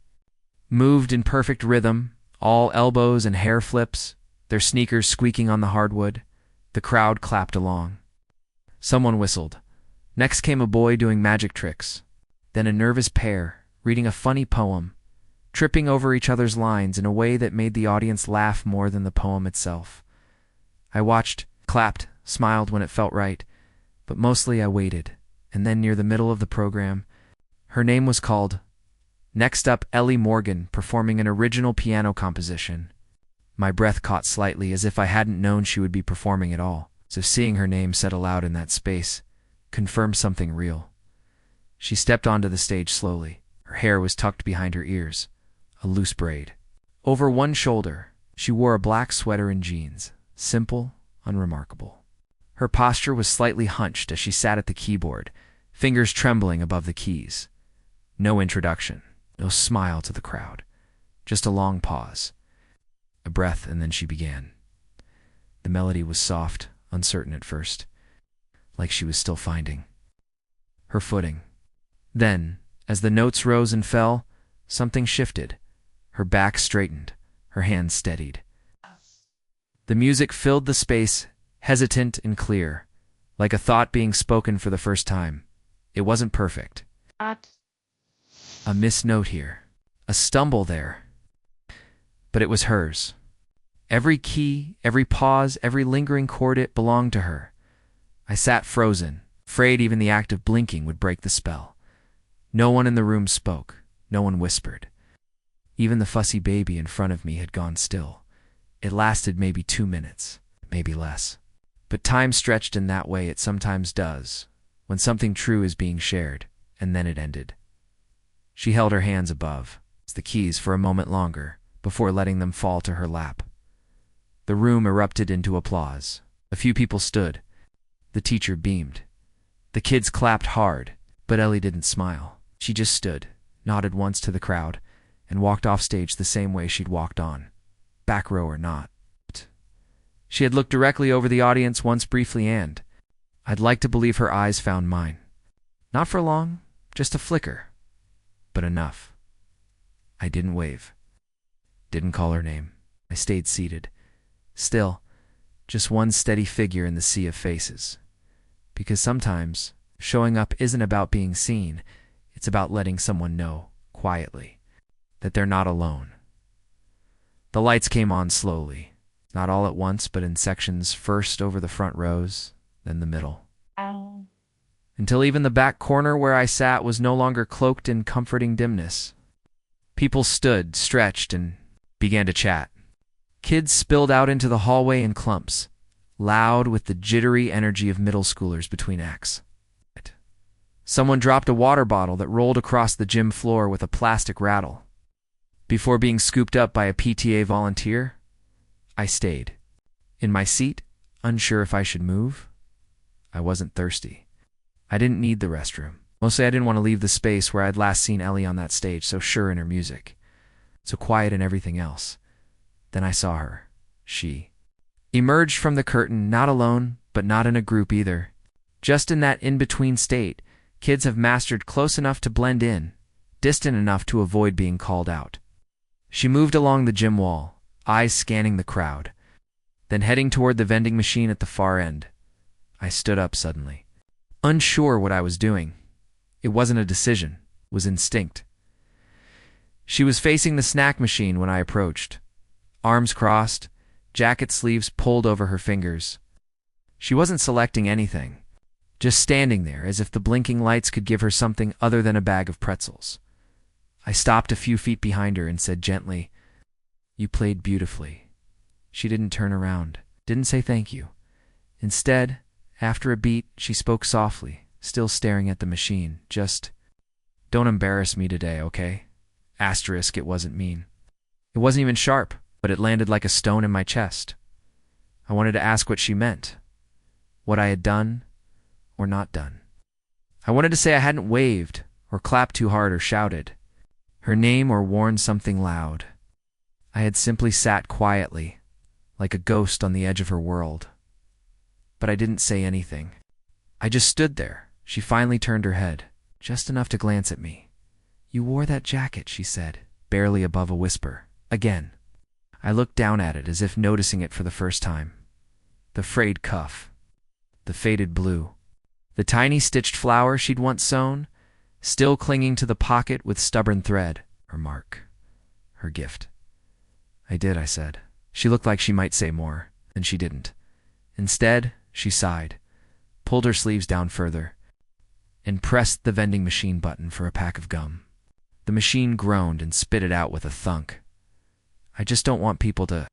Speaker 1: moved in perfect rhythm, all elbows and hair flips, their sneakers squeaking on the hardwood. The crowd clapped along. Someone whistled. Next came a boy doing magic tricks. Then a nervous pair, reading a funny poem, tripping over each other's lines in a way that made the audience laugh more than the poem itself. I watched, clapped, smiled when it felt right, but mostly I waited, and then near the middle of the program, her name was called. Next up, Ellie Morgan, performing an original piano composition. My breath caught slightly, as if I hadn't known she would be performing at all, so seeing her name said aloud in that space confirmed something real. She stepped onto the stage slowly. Her hair was tucked behind her ears, a loose braid. Over one shoulder, she wore a black sweater and jeans, simple, unremarkable. Her posture was slightly hunched as she sat at the keyboard, fingers trembling above the keys. No introduction. No smile to the crowd, just a long pause, a breath, and then she began. The melody was soft, uncertain at first, like she was still finding her footing. Then, as the notes rose and fell, something shifted. Her back straightened, her hands steadied. The music filled the space, hesitant and clear, like a thought being spoken for the first time. It wasn't perfect. A missed note here, a stumble there. But it was hers. Every key, every pause, every lingering chord, it belonged to her. I sat frozen, afraid even the act of blinking would break the spell. No one in the room spoke, no one whispered. Even the fussy baby in front of me had gone still. It lasted maybe 2 minutes, maybe less. But time stretched in that way it sometimes does, when something true is being shared, and then it ended. She held her hands above the keys for a moment longer before letting them fall to her lap. The room erupted into applause. A few people stood. The teacher beamed. The kids clapped hard, but Ellie didn't smile. She just stood, nodded once to the crowd, and walked off stage the same way she'd walked on, back row or not. She had looked directly over the audience once briefly, and I'd like to believe her eyes found mine. Not for long, just a flicker. But enough. I didn't wave. Didn't call her name. I stayed seated. Still, just one steady figure in the sea of faces. Because sometimes, showing up isn't about being seen. It's about letting someone know, quietly, that they're not alone. The lights came on slowly. Not all at once, but in sections, first over the front rows, then the middle. Until even the back corner where I sat was no longer cloaked in comforting dimness. People stood, stretched, and began to chat. Kids spilled out into the hallway in clumps, loud with the jittery energy of middle schoolers between acts. Someone dropped a water bottle that rolled across the gym floor with a plastic rattle. Before being scooped up by a PTA volunteer, I stayed. In my seat, unsure if I should move. I wasn't thirsty. I didn't need the restroom. Mostly I didn't want to leave the space where I'd last seen Ellie on that stage, so sure in her music, so quiet in everything else. Then I saw her. She emerged from the curtain, not alone, but not in a group either. Just in that in-between state, kids have mastered close enough to blend in, distant enough to avoid being called out. She moved along the gym wall, eyes scanning the crowd. Then heading toward the vending machine at the far end. I stood up suddenly, unsure what I was doing. It wasn't a decision, it was instinct. She was facing the snack machine when I approached. Arms crossed, jacket sleeves pulled over her fingers. She wasn't selecting anything, just standing there as if the blinking lights could give her something other than a bag of pretzels. I stopped a few feet behind her and said gently, "You played beautifully." She didn't turn around, didn't say thank you. Instead, after a beat, she spoke softly, still staring at the machine, just, "Don't embarrass me today, okay?" Asterisk, it wasn't mean. It wasn't even sharp, but it landed like a stone in my chest. I wanted to ask what she meant, what I had done or not done. I wanted to say I hadn't waved or clapped too hard or shouted her name or worn something loud. I had simply sat quietly, like a ghost on the edge of her world. But I didn't say anything. I just stood there. She finally turned her head, just enough to glance at me. "You wore that jacket," she said, barely above a whisper. Again. I looked down at it as if noticing it for the first time. The frayed cuff. The faded blue. The tiny stitched flower she'd once sewn, still clinging to the pocket with stubborn thread. Her mark. Her gift. "I did," I said. She looked like she might say more, and she didn't. Instead, she sighed, pulled her sleeves down further, and pressed the vending machine button for a pack of gum. The machine groaned and spit it out with a thunk. "I just don't want people to—"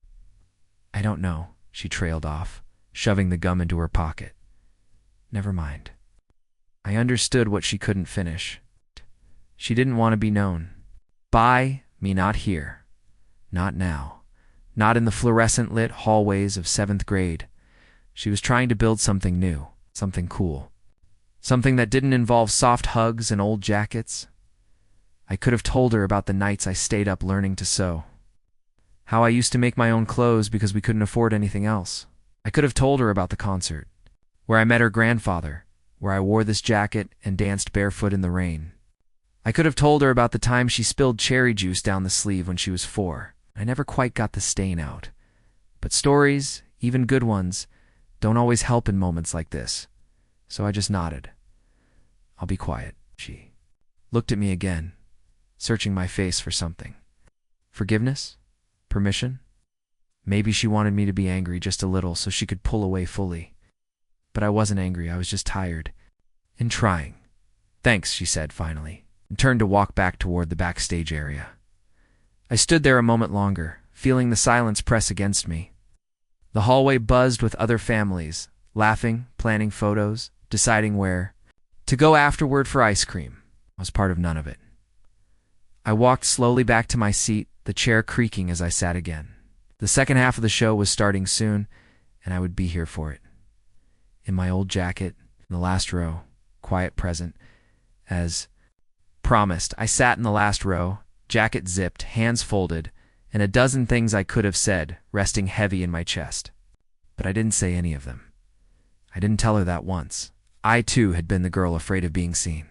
Speaker 1: "I don't know," she trailed off, shoving the gum into her pocket. "Never mind." I understood what she couldn't finish. She didn't want to be known. By me, not here. Not now. Not in the fluorescent-lit hallways of 7th grade. She was trying to build something new, something cool. Something that didn't involve soft hugs and old jackets. I could have told her about the nights I stayed up learning to sew. How I used to make my own clothes because we couldn't afford anything else. I could have told her about the concert, where I met her grandfather, where I wore this jacket and danced barefoot in the rain. I could have told her about the time she spilled cherry juice down the sleeve when she was 4. I never quite got the stain out. But stories, even good ones, don't always help in moments like this. So I just nodded. "I'll be quiet." She looked at me again, searching my face for something. Forgiveness? Permission? Maybe she wanted me to be angry just a little so she could pull away fully. But I wasn't angry, I was just tired. And trying. "Thanks," she said finally, and turned to walk back toward the backstage area. I stood there a moment longer, feeling the silence press against me. The hallway buzzed with other families, laughing, planning photos, deciding where to go afterward for ice cream. I was part of none of it. I walked slowly back to my seat, the chair creaking as I sat again. The second half of the show was starting soon, and I would be here for it. In my old jacket, in the last row, quiet present, as promised, I sat in the last row, jacket zipped, hands folded, and a dozen things I could have said, resting heavy in my chest. But I didn't say any of them. I didn't tell her that once. I, too, had been the girl afraid of being seen.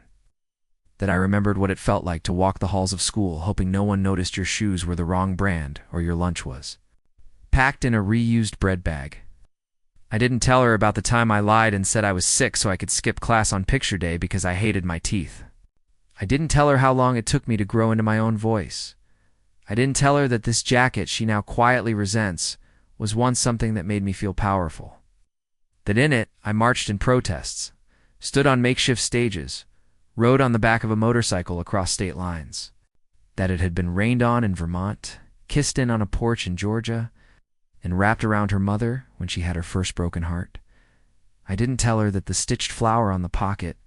Speaker 1: That I remembered what it felt like to walk the halls of school, hoping no one noticed your shoes were the wrong brand or your lunch was packed in a reused bread bag. I didn't tell her about the time I lied and said I was sick so I could skip class on picture day because I hated my teeth. I didn't tell her how long it took me to grow into my own voice. I didn't tell her that this jacket she now quietly resents was once something that made me feel powerful. That in it, I marched in protests, stood on makeshift stages, rode on the back of a motorcycle across state lines. That it had been rained on in Vermont, kissed in on a porch in Georgia, and wrapped around her mother when she had her first broken heart. I didn't tell her that the stitched flower on the pocket,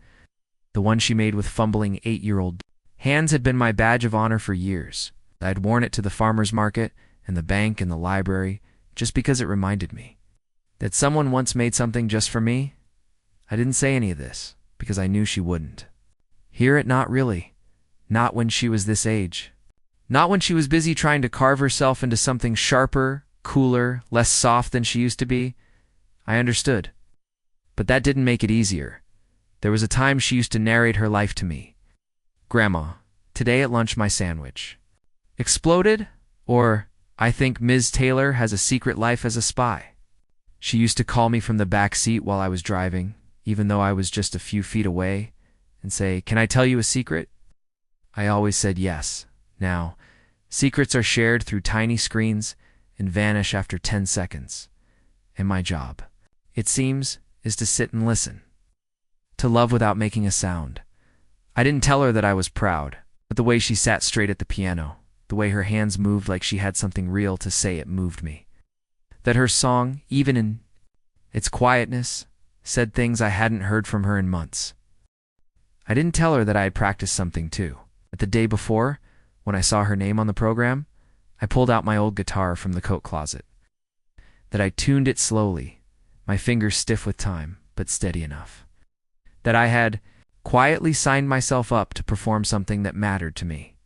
Speaker 1: the one she made with fumbling 8-year-old hands, had been my badge of honor for years. I had worn it to the farmer's market and the bank and the library just because it reminded me. That someone once made something just for me? I didn't say any of this because I knew she wouldn't. Hear it? Not really. Not when she was this age. Not when she was busy trying to carve herself into something sharper, cooler, less soft than she used to be. I understood. But that didn't make it easier. There was a time she used to narrate her life to me. "Grandma, today at lunch my sandwich exploded or I think Ms. Taylor has a secret life as a spy. She used to call me from the back seat while I was driving, even though I was just a few feet away, and say, "Can I tell you a secret?" I always said yes. Now, secrets are shared through tiny screens and vanish after 10 seconds. And my job, it seems, is to sit and listen. To love without making a sound. I didn't tell her that I was proud, but the way she sat straight at the piano, the way her hands moved like she had something real to say, it moved me. That her song, even in its quietness, said things I hadn't heard from her in months. I didn't tell her that I had practiced something too. But the day before, when I saw her name on the program, I pulled out my old guitar from the coat closet. That I tuned it slowly, my fingers stiff with time, but steady enough. That I had quietly signed myself up to perform something that mattered to me.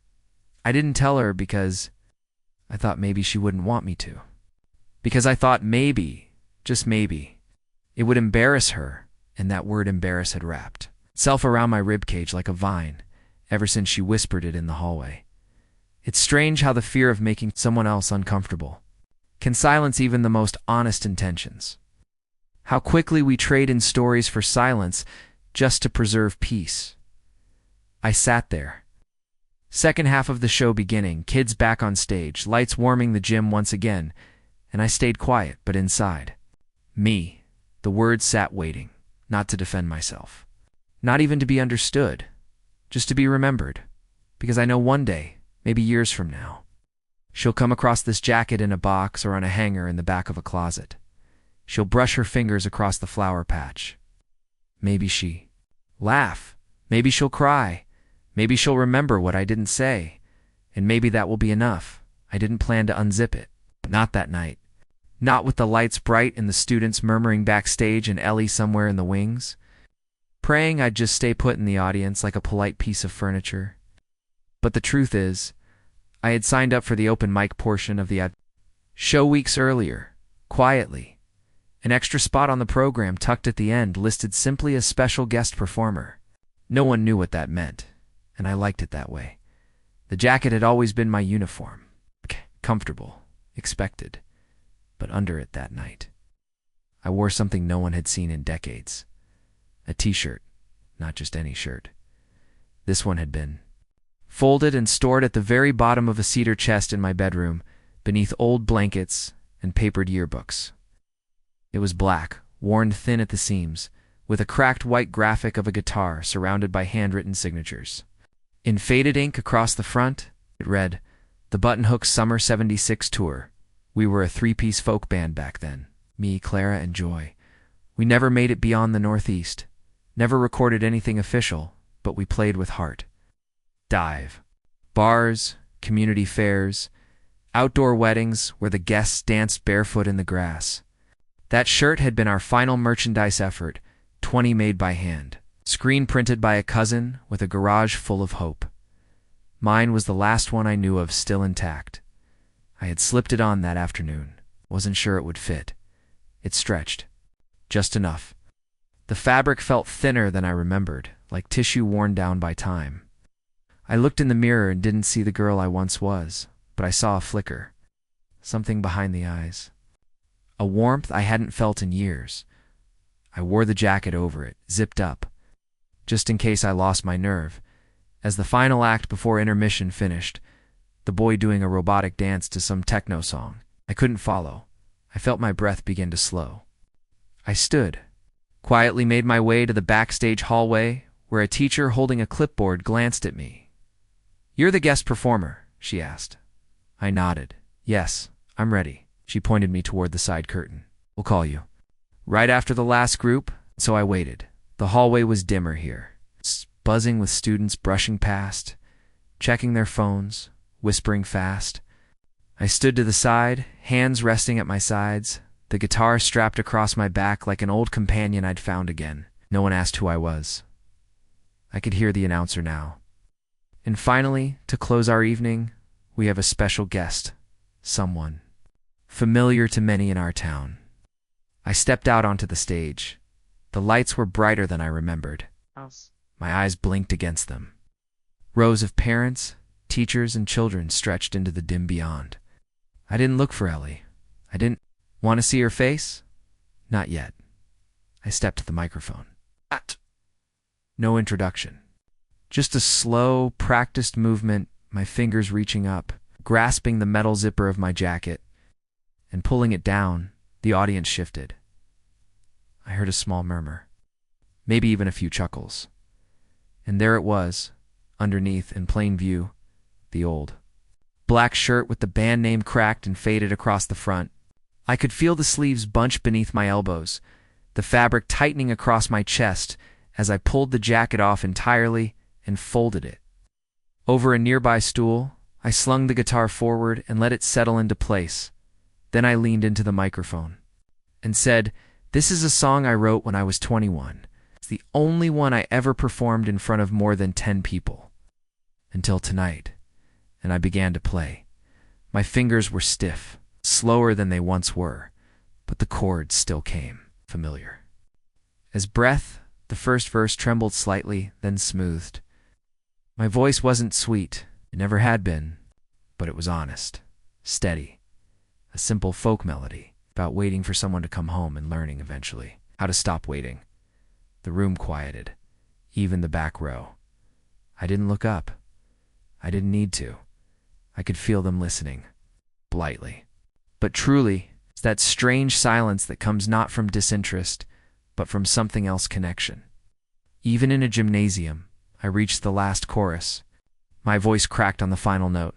Speaker 1: I didn't tell her because I thought maybe she wouldn't want me to. Because I thought maybe, just maybe, it would embarrass her, and that word embarrass had wrapped itself around my ribcage like a vine, ever since she whispered it in the hallway. It's strange how the fear of making someone else uncomfortable can silence even the most honest intentions. How quickly we trade in stories for silence just to preserve peace. I sat there. Second half of the show beginning, kids back on stage, lights warming the gym once again, and I stayed quiet, but inside. Me, the words sat waiting, not to defend myself. Not even to be understood, just to be remembered. Because I know one day, maybe years from now, she'll come across this jacket in a box or on a hanger in the back of a closet. She'll brush her fingers across the flower patch. Maybe she laugh. Maybe she'll cry. Maybe she'll remember what I didn't say. And maybe that will be enough. I didn't plan to unzip it. Not that night. Not with the lights bright and the students murmuring backstage and Ellie somewhere in the wings. Praying I'd just stay put in the audience like a polite piece of furniture. But the truth is, I had signed up for the open mic portion of the show weeks earlier, quietly. An extra spot on the program tucked at the end listed simply as special guest performer. No one knew what that meant, and I liked it that way. The jacket had always been my uniform. Comfortable, expected, but under it that night, I wore something no one had seen in decades. A t-shirt, not just any shirt. This one had been folded and stored at the very bottom of a cedar chest in my bedroom, beneath old blankets and papered yearbooks. It was black, worn thin at the seams, with a cracked white graphic of a guitar surrounded by handwritten signatures. In faded ink across the front, it read, "The Button Hook Summer '76 Tour." We were a three-piece folk band back then, me, Clara, and Joy. We never made it beyond the Northeast, never recorded anything official, but we played with heart. Dive. Bars, community fairs, outdoor weddings where the guests danced barefoot in the grass. That shirt had been our final merchandise effort, 20 made by hand, screen printed by a cousin with a garage full of hope. Mine was the last one I knew of still intact. I had slipped it on that afternoon. Wasn't sure it would fit. It stretched. Just enough. The fabric felt thinner than I remembered, like tissue worn down by time. I looked in the mirror and didn't see the girl I once was, but I saw a flicker. Something behind the eyes. A warmth I hadn't felt in years. I wore the jacket over it, zipped up, just in case I lost my nerve. As the final act before intermission finished, the boy doing a robotic dance to some techno song. I couldn't follow. I felt my breath begin to slow. I stood, quietly made my way to the backstage hallway, where a teacher holding a clipboard glanced at me. "You're the guest performer," she asked. I nodded. "Yes, I'm ready." She pointed me toward the side curtain. "We'll call you right after the last group." So I waited. The hallway was dimmer here, buzzing with students brushing past, checking their phones, whispering fast. I stood to the side, hands resting at my sides, the guitar strapped across my back like an old companion I'd found again. No one asked who I was. I could hear the announcer now. "And finally, to close our evening, we have a special guest, someone familiar to many in our town." I stepped out onto the stage. The lights were brighter than I remembered. My eyes blinked against them. Rows of parents, teachers, and children stretched into the dim beyond. I didn't look for Ellie. I didn't want to see her face. Not yet. I stepped to the microphone. No introduction. Just a slow, practiced movement, my fingers reaching up, grasping the metal zipper of my jacket, and pulling it down. The audience shifted. I heard a small murmur, maybe even a few chuckles. And there it was, underneath, in plain view, the old black shirt with the band name cracked and faded across the front. I could feel the sleeves bunch beneath my elbows, the fabric tightening across my chest as I pulled the jacket off entirely and folded it. Over a nearby stool, I slung the guitar forward and let it settle into place. Then I leaned into the microphone and said, "This is a song I wrote when I was 21. It's the only one I ever performed in front of more than 10 people. Until tonight." And I began to play. My fingers were stiff, slower than they once were, but the chords still came familiar. As breath, the first verse trembled slightly, then smoothed. My voice wasn't sweet, it never had been, but it was honest, steady. A simple folk melody about waiting for someone to come home and learning eventually how to stop waiting. The room quieted, even the back row. I didn't look up. I didn't need to. I could feel them listening, politely. But truly, it's that strange silence that comes not from disinterest, but from something else connection. Even in a gymnasium, I reached the last chorus. My voice cracked on the final note.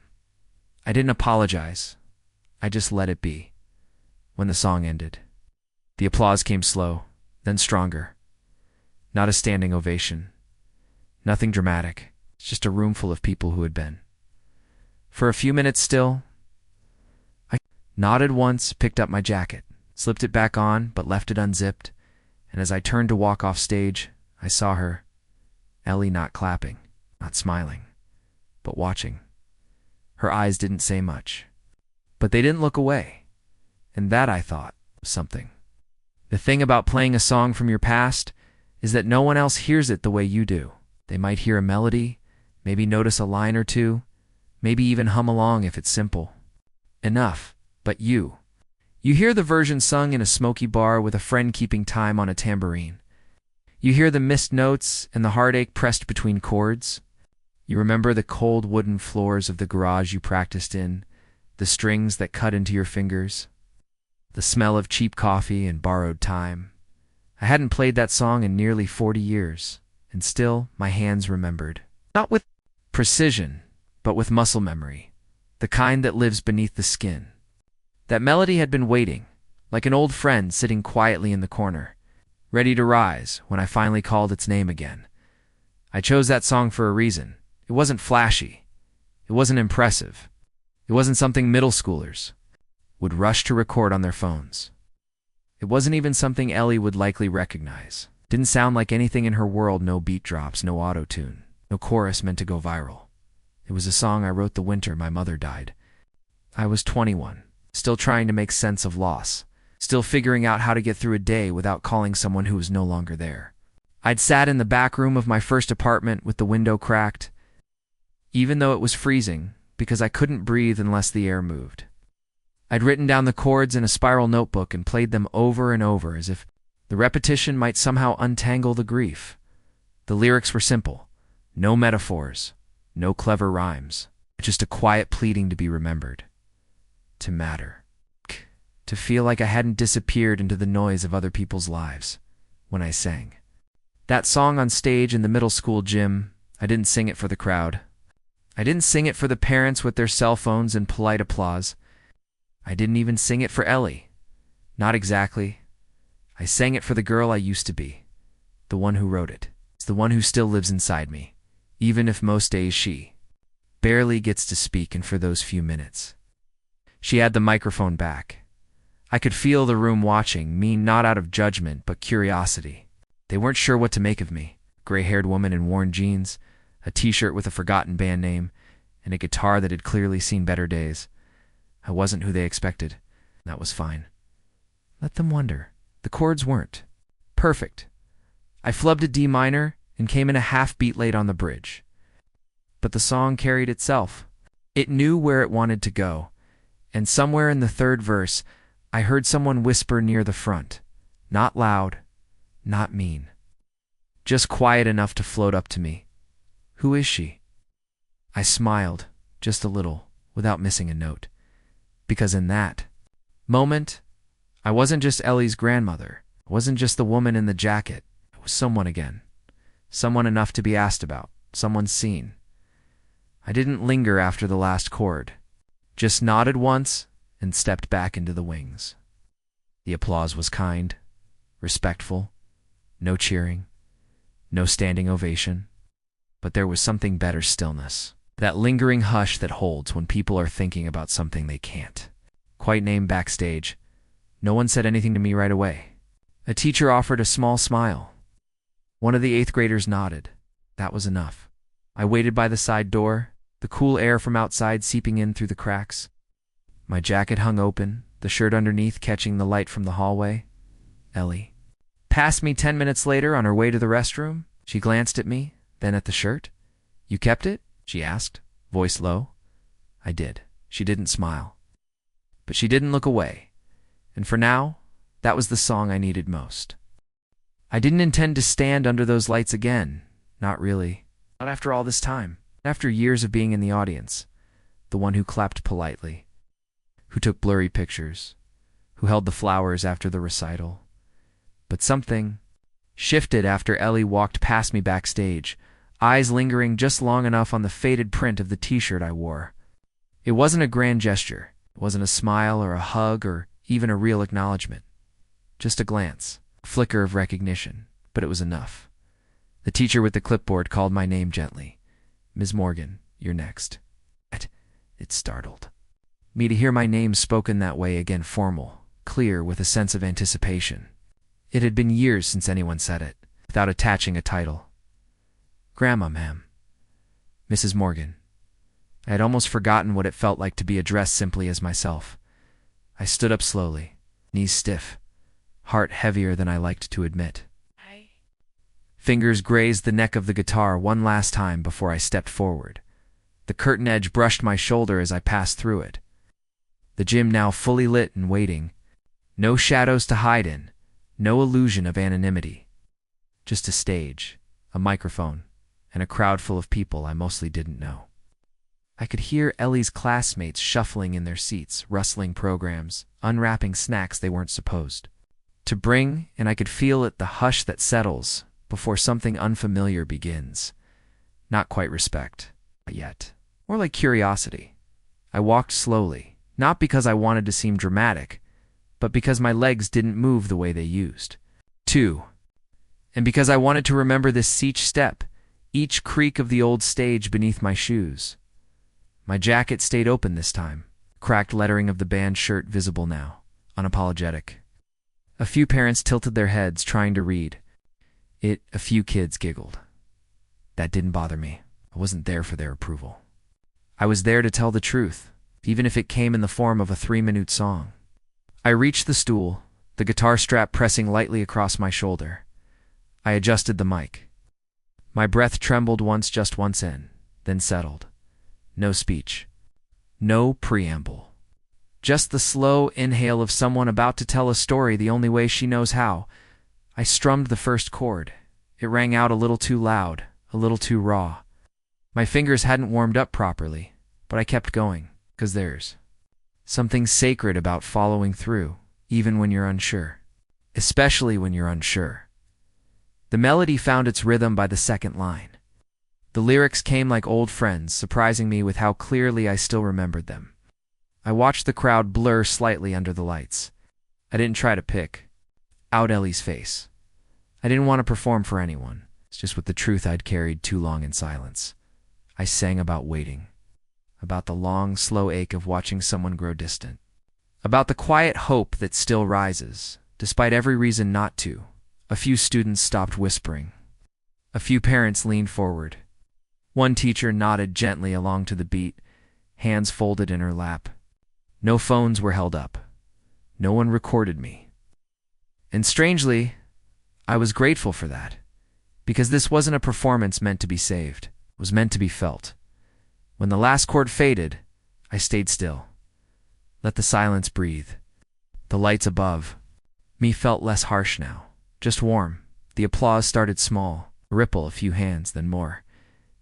Speaker 1: I didn't apologize. I just let it be. When the song ended, the applause came slow, then stronger. Not a standing ovation. Nothing dramatic. It's just a room full of people who had been. For a few minutes still, I nodded once, picked up my jacket, slipped it back on, but left it unzipped, and as I turned to walk off stage, I saw her, Ellie, not clapping, not smiling, but watching. Her eyes didn't say much, but they didn't look away, and that, I thought, was something. The thing about playing a song from your past is that no one else hears it the way you do. They might hear a melody, maybe notice a line or two, maybe even hum along if it's simple enough, but you hear the version sung in a smoky bar with a friend keeping time on a tambourine. You hear the missed notes and the heartache pressed between chords. You remember the cold wooden floors of the garage you practiced in, the strings that cut into your fingers, the smell of cheap coffee and borrowed time. I hadn't played that song in nearly 40 years, and still my hands remembered. Not with precision, but with muscle memory, the kind that lives beneath the skin. That melody had been waiting, like an old friend sitting quietly in the corner, ready to rise when I finally called its name again. I chose that song for a reason. It wasn't flashy. It wasn't impressive. It wasn't something middle schoolers would rush to record on their phones. It wasn't even something Ellie would likely recognize. Didn't sound like anything in her world, no beat drops, no auto-tune, no chorus meant to go viral. It was a song I wrote the winter my mother died. I was 21, still trying to make sense of loss, still figuring out how to get through a day without calling someone who was no longer there. I'd sat in the back room of my first apartment with the window cracked, even though it was freezing, because I couldn't breathe unless the air moved. I'd written down the chords in a spiral notebook and played them over and over as if the repetition might somehow untangle the grief. The lyrics were simple. No metaphors, no clever rhymes, just a quiet pleading to be remembered, to matter, to feel like I hadn't disappeared into the noise of other people's lives when I sang. That song on stage in the middle school gym, I didn't sing it for the crowd. I didn't sing it for the parents with their cell phones and polite applause. I didn't even sing it for Ellie. Not exactly. I sang it for the girl I used to be, the one who wrote it. It's the one who still lives inside me, even if most days she barely gets to speak, and for those few minutes. She had the microphone back. I could feel the room watching me, not out of judgment, but curiosity. They weren't sure what to make of me. Gray-haired woman in worn jeans, a t-shirt with a forgotten band name, and a guitar that had clearly seen better days. I wasn't who they expected. That was fine. Let them wonder. The chords weren't perfect. I flubbed a D minor and came in a half beat late on the bridge. But the song carried itself. It knew where it wanted to go, And somewhere in the third verse, I heard someone whisper near the front. Not loud, not mean. Just quiet enough to float up to me. Who is she? I smiled, just a little, without missing a note. Because in that moment, I wasn't just Ellie's grandmother. I wasn't just the woman in the jacket. It was someone again. Someone enough to be asked about. Someone seen. I didn't linger after the last chord. Just nodded once and stepped back into the wings. The applause was kind, respectful, no cheering, no standing ovation. But there was something better stillness. That lingering hush that holds when people are thinking about something they can't quite name backstage. No one said anything to me right away. A teacher offered a small smile. One of the 8th graders nodded. That was enough. I waited by the side door, the cool air from outside seeping in through the cracks. My jacket hung open, the shirt underneath catching the light from the hallway. Ellie passed me 10 minutes later on her way to the restroom. She glanced at me, then at the shirt. You kept it? She asked, voice low. I did. She didn't smile. But she didn't look away. And for now, that was the song I needed most. I didn't intend to stand under those lights again. Not really. Not after all this time. After years of being in the audience. The one who clapped politely. Who took blurry pictures. Who held the flowers after the recital. But something shifted after Ellie walked past me backstage, eyes lingering just long enough on the faded print of the t-shirt I wore. It wasn't a grand gesture. It wasn't a smile or a hug or even a real acknowledgement. Just a glance, a flicker of recognition, but it was enough. The teacher with the clipboard called my name gently. Ms. Morgan, you're next. It startled me to hear my name spoken that way again, formal, clear, with a sense of anticipation. It had been years since anyone said it, without attaching a title. Grandma, ma'am. Mrs. Morgan. I had almost forgotten what it felt like to be addressed simply as myself. I stood up slowly, knees stiff, heart heavier than I liked to admit. Fingers grazed the neck of the guitar one last time before I stepped forward. The curtain edge brushed my shoulder as I passed through it. The gym now fully lit and waiting. No shadows to hide in, no illusion of anonymity. Just a stage, a microphone, and a crowd full of people I mostly didn't know. I could hear Ellie's classmates shuffling in their seats, rustling programs, unwrapping snacks they weren't supposed to bring, and I could feel it, the hush that settles before something unfamiliar begins. Not quite respect, yet. More like curiosity. I walked slowly, not because I wanted to seem dramatic, but because my legs didn't move the way they used to. And because I wanted to remember each step, each creak of the old stage beneath my shoes. My jacket stayed open this time, cracked lettering of the band shirt visible now, unapologetic. A few parents tilted their heads, trying to read. A few kids giggled. That didn't bother me. I wasn't there for their approval. I was there to tell the truth, even if it came in the form of a 3-minute song. I reached the stool, the guitar strap pressing lightly across my shoulder. I adjusted the mic. My breath trembled just once in, then settled. No speech. No preamble. Just the slow inhale of someone about to tell a story the only way she knows how. I strummed the first chord. It rang out a little too loud, a little too raw. My fingers hadn't warmed up properly, but I kept going, 'cause there's something sacred about following through, even when you're unsure. Especially when you're unsure. The melody found its rhythm by the second line. The lyrics came like old friends, surprising me with how clearly I still remembered them. I watched the crowd blur slightly under the lights. I didn't try to pick out Ellie's face. I didn't want to perform for anyone. It's just with the truth I'd carried too long in silence. I sang about waiting, about the long, slow ache of watching someone grow distant, about the quiet hope that still rises, despite every reason not to. A few students stopped whispering. A few parents leaned forward. One teacher nodded gently along to the beat, hands folded in her lap. No phones were held up. No one recorded me. And strangely, I was grateful for that, because this wasn't a performance meant to be saved. It was meant to be felt. When the last chord faded, I stayed still. Let the silence breathe. The lights above me felt less harsh now, just warm. The applause started small, a ripple, a few hands, then more.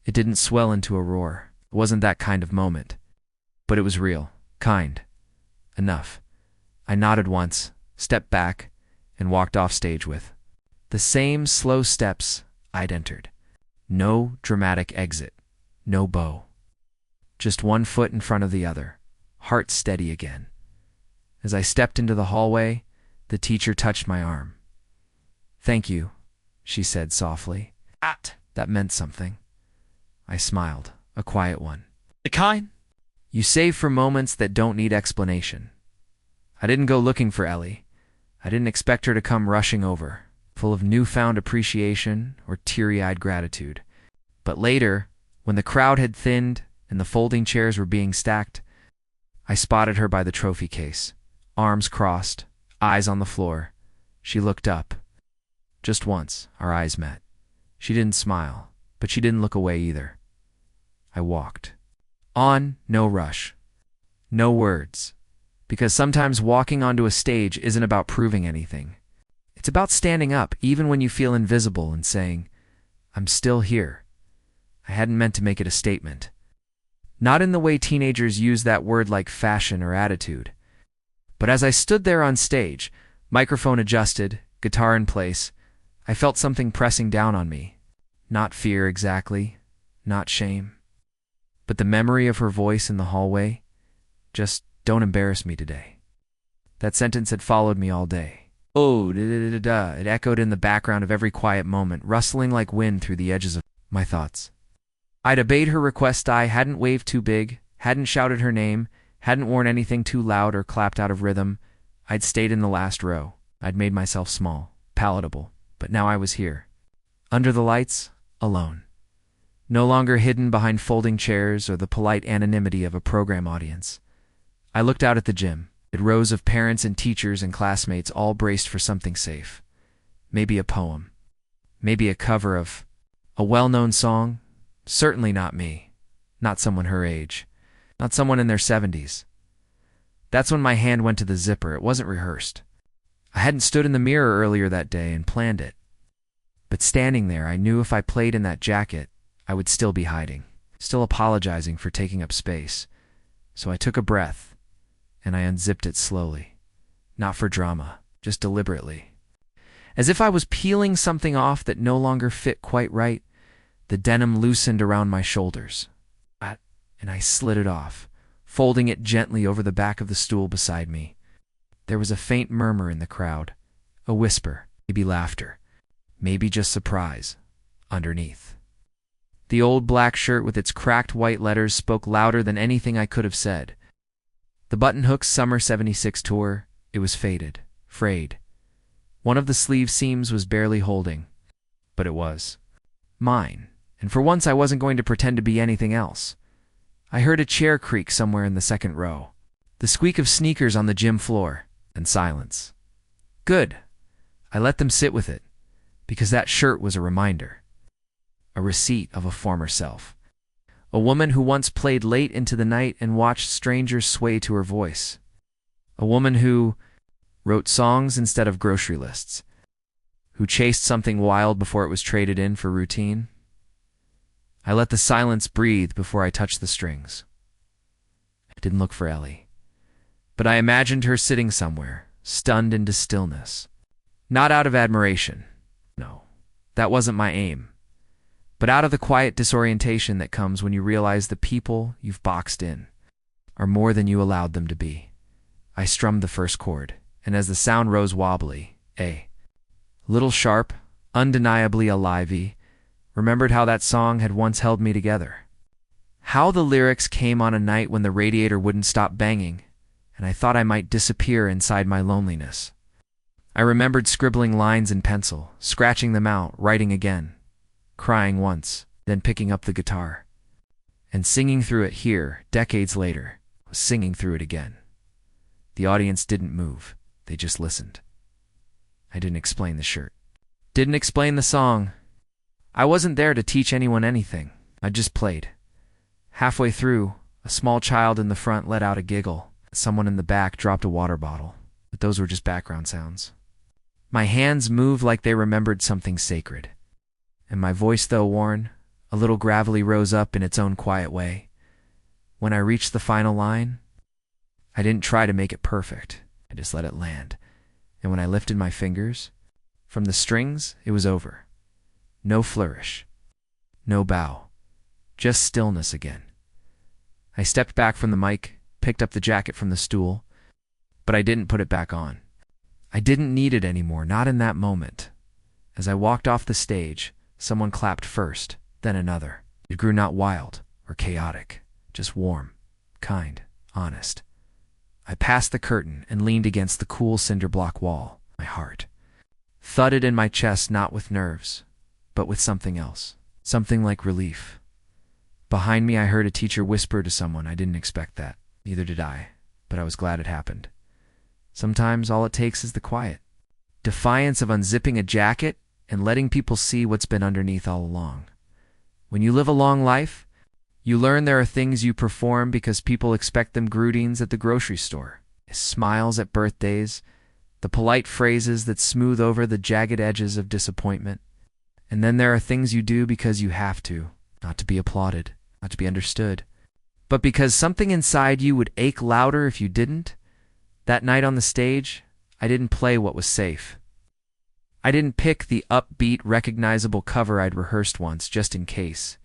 Speaker 1: It didn't swell into a roar. It wasn't that kind of moment. But it was real, kind. Enough. I nodded once, stepped back, and walked off stage with the same slow steps I'd entered. No dramatic exit. No bow. Just one foot in front of the other, heart steady again. As I stepped into the hallway, the teacher touched my arm. "Thank you," she said softly. That meant something. I smiled, a quiet one.
Speaker 3: The kind?
Speaker 1: You save for moments that don't need explanation. I didn't go looking for Ellie. I didn't expect her to come rushing over, full of newfound appreciation or teary-eyed gratitude. But later, when the crowd had thinned and the folding chairs were being stacked, I spotted her by the trophy case, arms crossed, eyes on the floor. She looked up. Just once, our eyes met. She didn't smile, but she didn't look away either. I walked. On, no rush. No words. Because sometimes walking onto a stage isn't about proving anything. It's about standing up even when you feel invisible and saying, "I'm still here." I hadn't meant to make it a statement. Not in the way teenagers use that word like fashion or attitude. But as I stood there on stage, microphone adjusted, guitar in place, I felt something pressing down on me. Not fear exactly, not shame. But the memory of her voice in the hallway, just "don't embarrass me today." That sentence had followed me all day. Oh, da-da-da-da-da. It echoed in the background of every quiet moment, rustling like wind through the edges of my thoughts. I'd obeyed her request. I hadn't waved too big, hadn't shouted her name, hadn't worn anything too loud or clapped out of rhythm. I'd stayed in the last row. I'd made myself small, palatable. But now I was here. Under the lights, alone. No longer hidden behind folding chairs or the polite anonymity of a program audience. I looked out at the gym. Rows of parents and teachers and classmates all braced for something safe. Maybe a poem. Maybe a cover of a well-known song. Certainly not me. Not someone her age. Not someone in their 70s. That's when my hand went to the zipper. It wasn't rehearsed. I hadn't stood in the mirror earlier that day and planned it. But standing there, I knew if I played in that jacket, I would still be hiding, still apologizing for taking up space. So I took a breath, and I unzipped it slowly. Not for drama, just deliberately. As if I was peeling something off that no longer fit quite right, the denim loosened around my shoulders. And I slid it off, folding it gently over the back of the stool beside me. There was a faint murmur in the crowd, a whisper, maybe laughter, maybe just surprise, underneath. The old black shirt with its cracked white letters spoke louder than anything I could have said. The Button Hook's Summer '76 tour, it was faded, frayed. One of the sleeve seams was barely holding, but it was mine, and for once I wasn't going to pretend to be anything else. I heard a chair creak somewhere in the second row, the squeak of sneakers on the gym floor, and silence. Good. I let them sit with it, because that shirt was a reminder, a receipt of a former self. A woman who once played late into the night and watched strangers sway to her voice. A woman who wrote songs instead of grocery lists. Who chased something wild before it was traded in for routine. I let the silence breathe before I touched the strings. I didn't look for Ellie, but I imagined her sitting somewhere, stunned into stillness. Not out of admiration. No, that wasn't my aim. But out of the quiet disorientation that comes when you realize the people you've boxed in are more than you allowed them to be. I strummed the first chord, and as the sound rose wobbly, a little sharp, undeniably alive-y, remembered how that song had once held me together. How the lyrics came on a night when the radiator wouldn't stop banging, and I thought I might disappear inside my loneliness. I remembered scribbling lines in pencil, scratching them out, writing again. Crying once, then picking up the guitar. And singing through it here, decades later, was singing through it again. The audience didn't move, they just listened. I didn't explain the shirt. Didn't explain the song. I wasn't there to teach anyone anything. I just played. Halfway through, a small child in the front let out a giggle. Someone in the back dropped a water bottle, but those were just background sounds. My hands moved like they remembered something sacred. And my voice, though worn, a little gravelly, rose up in its own quiet way. When I reached the final line, I didn't try to make it perfect. I just let it land. And when I lifted my fingers from the strings, it was over. No flourish. No bow. Just stillness again. I stepped back from the mic, picked up the jacket from the stool, but I didn't put it back on. I didn't need it anymore, not in that moment. As I walked off the stage, someone clapped first, then another. It grew not wild or chaotic, just warm, kind, honest. I passed the curtain and leaned against the cool cinder block wall. My heart thudded in my chest, not with nerves, but with something else. Something like relief. Behind me, I heard a teacher whisper to someone. I didn't expect that. Neither did I, but I was glad it happened. Sometimes all it takes is the quiet. Defiance of unzipping a jacket and letting people see what's been underneath all along. When you live a long life, you learn there are things you perform because people expect them: greetings at the grocery store, smiles at birthdays, the polite phrases that smooth over the jagged edges of disappointment. And then there are things you do because you have to, not to be applauded, not to be understood, but because something inside you would ache louder if you didn't. That night on the stage, I didn't play what was safe. I didn't pick the upbeat, recognizable cover I'd rehearsed once just in case.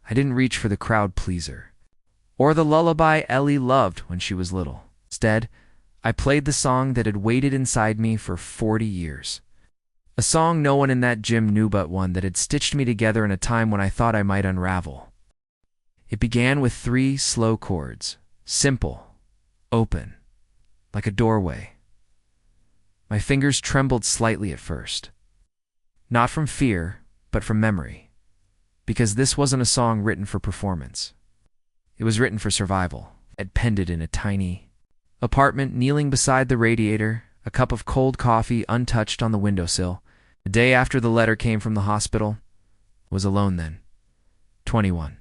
Speaker 1: I didn't reach for the crowd pleaser, or the lullaby Ellie loved when she was little. Instead, I played the song that had waited inside me for 40 years. A song no one in that gym knew but one, that had stitched me together in a time when I thought I might unravel. It began with 3 slow chords, simple, open, like a doorway. My fingers trembled slightly at first. Not from fear, but from memory. Because this wasn't a song written for performance. It was written for survival. I'd penned it in a tiny apartment, kneeling beside the radiator, a cup of cold coffee untouched on the windowsill. The day after the letter came from the hospital, I was alone then, 21,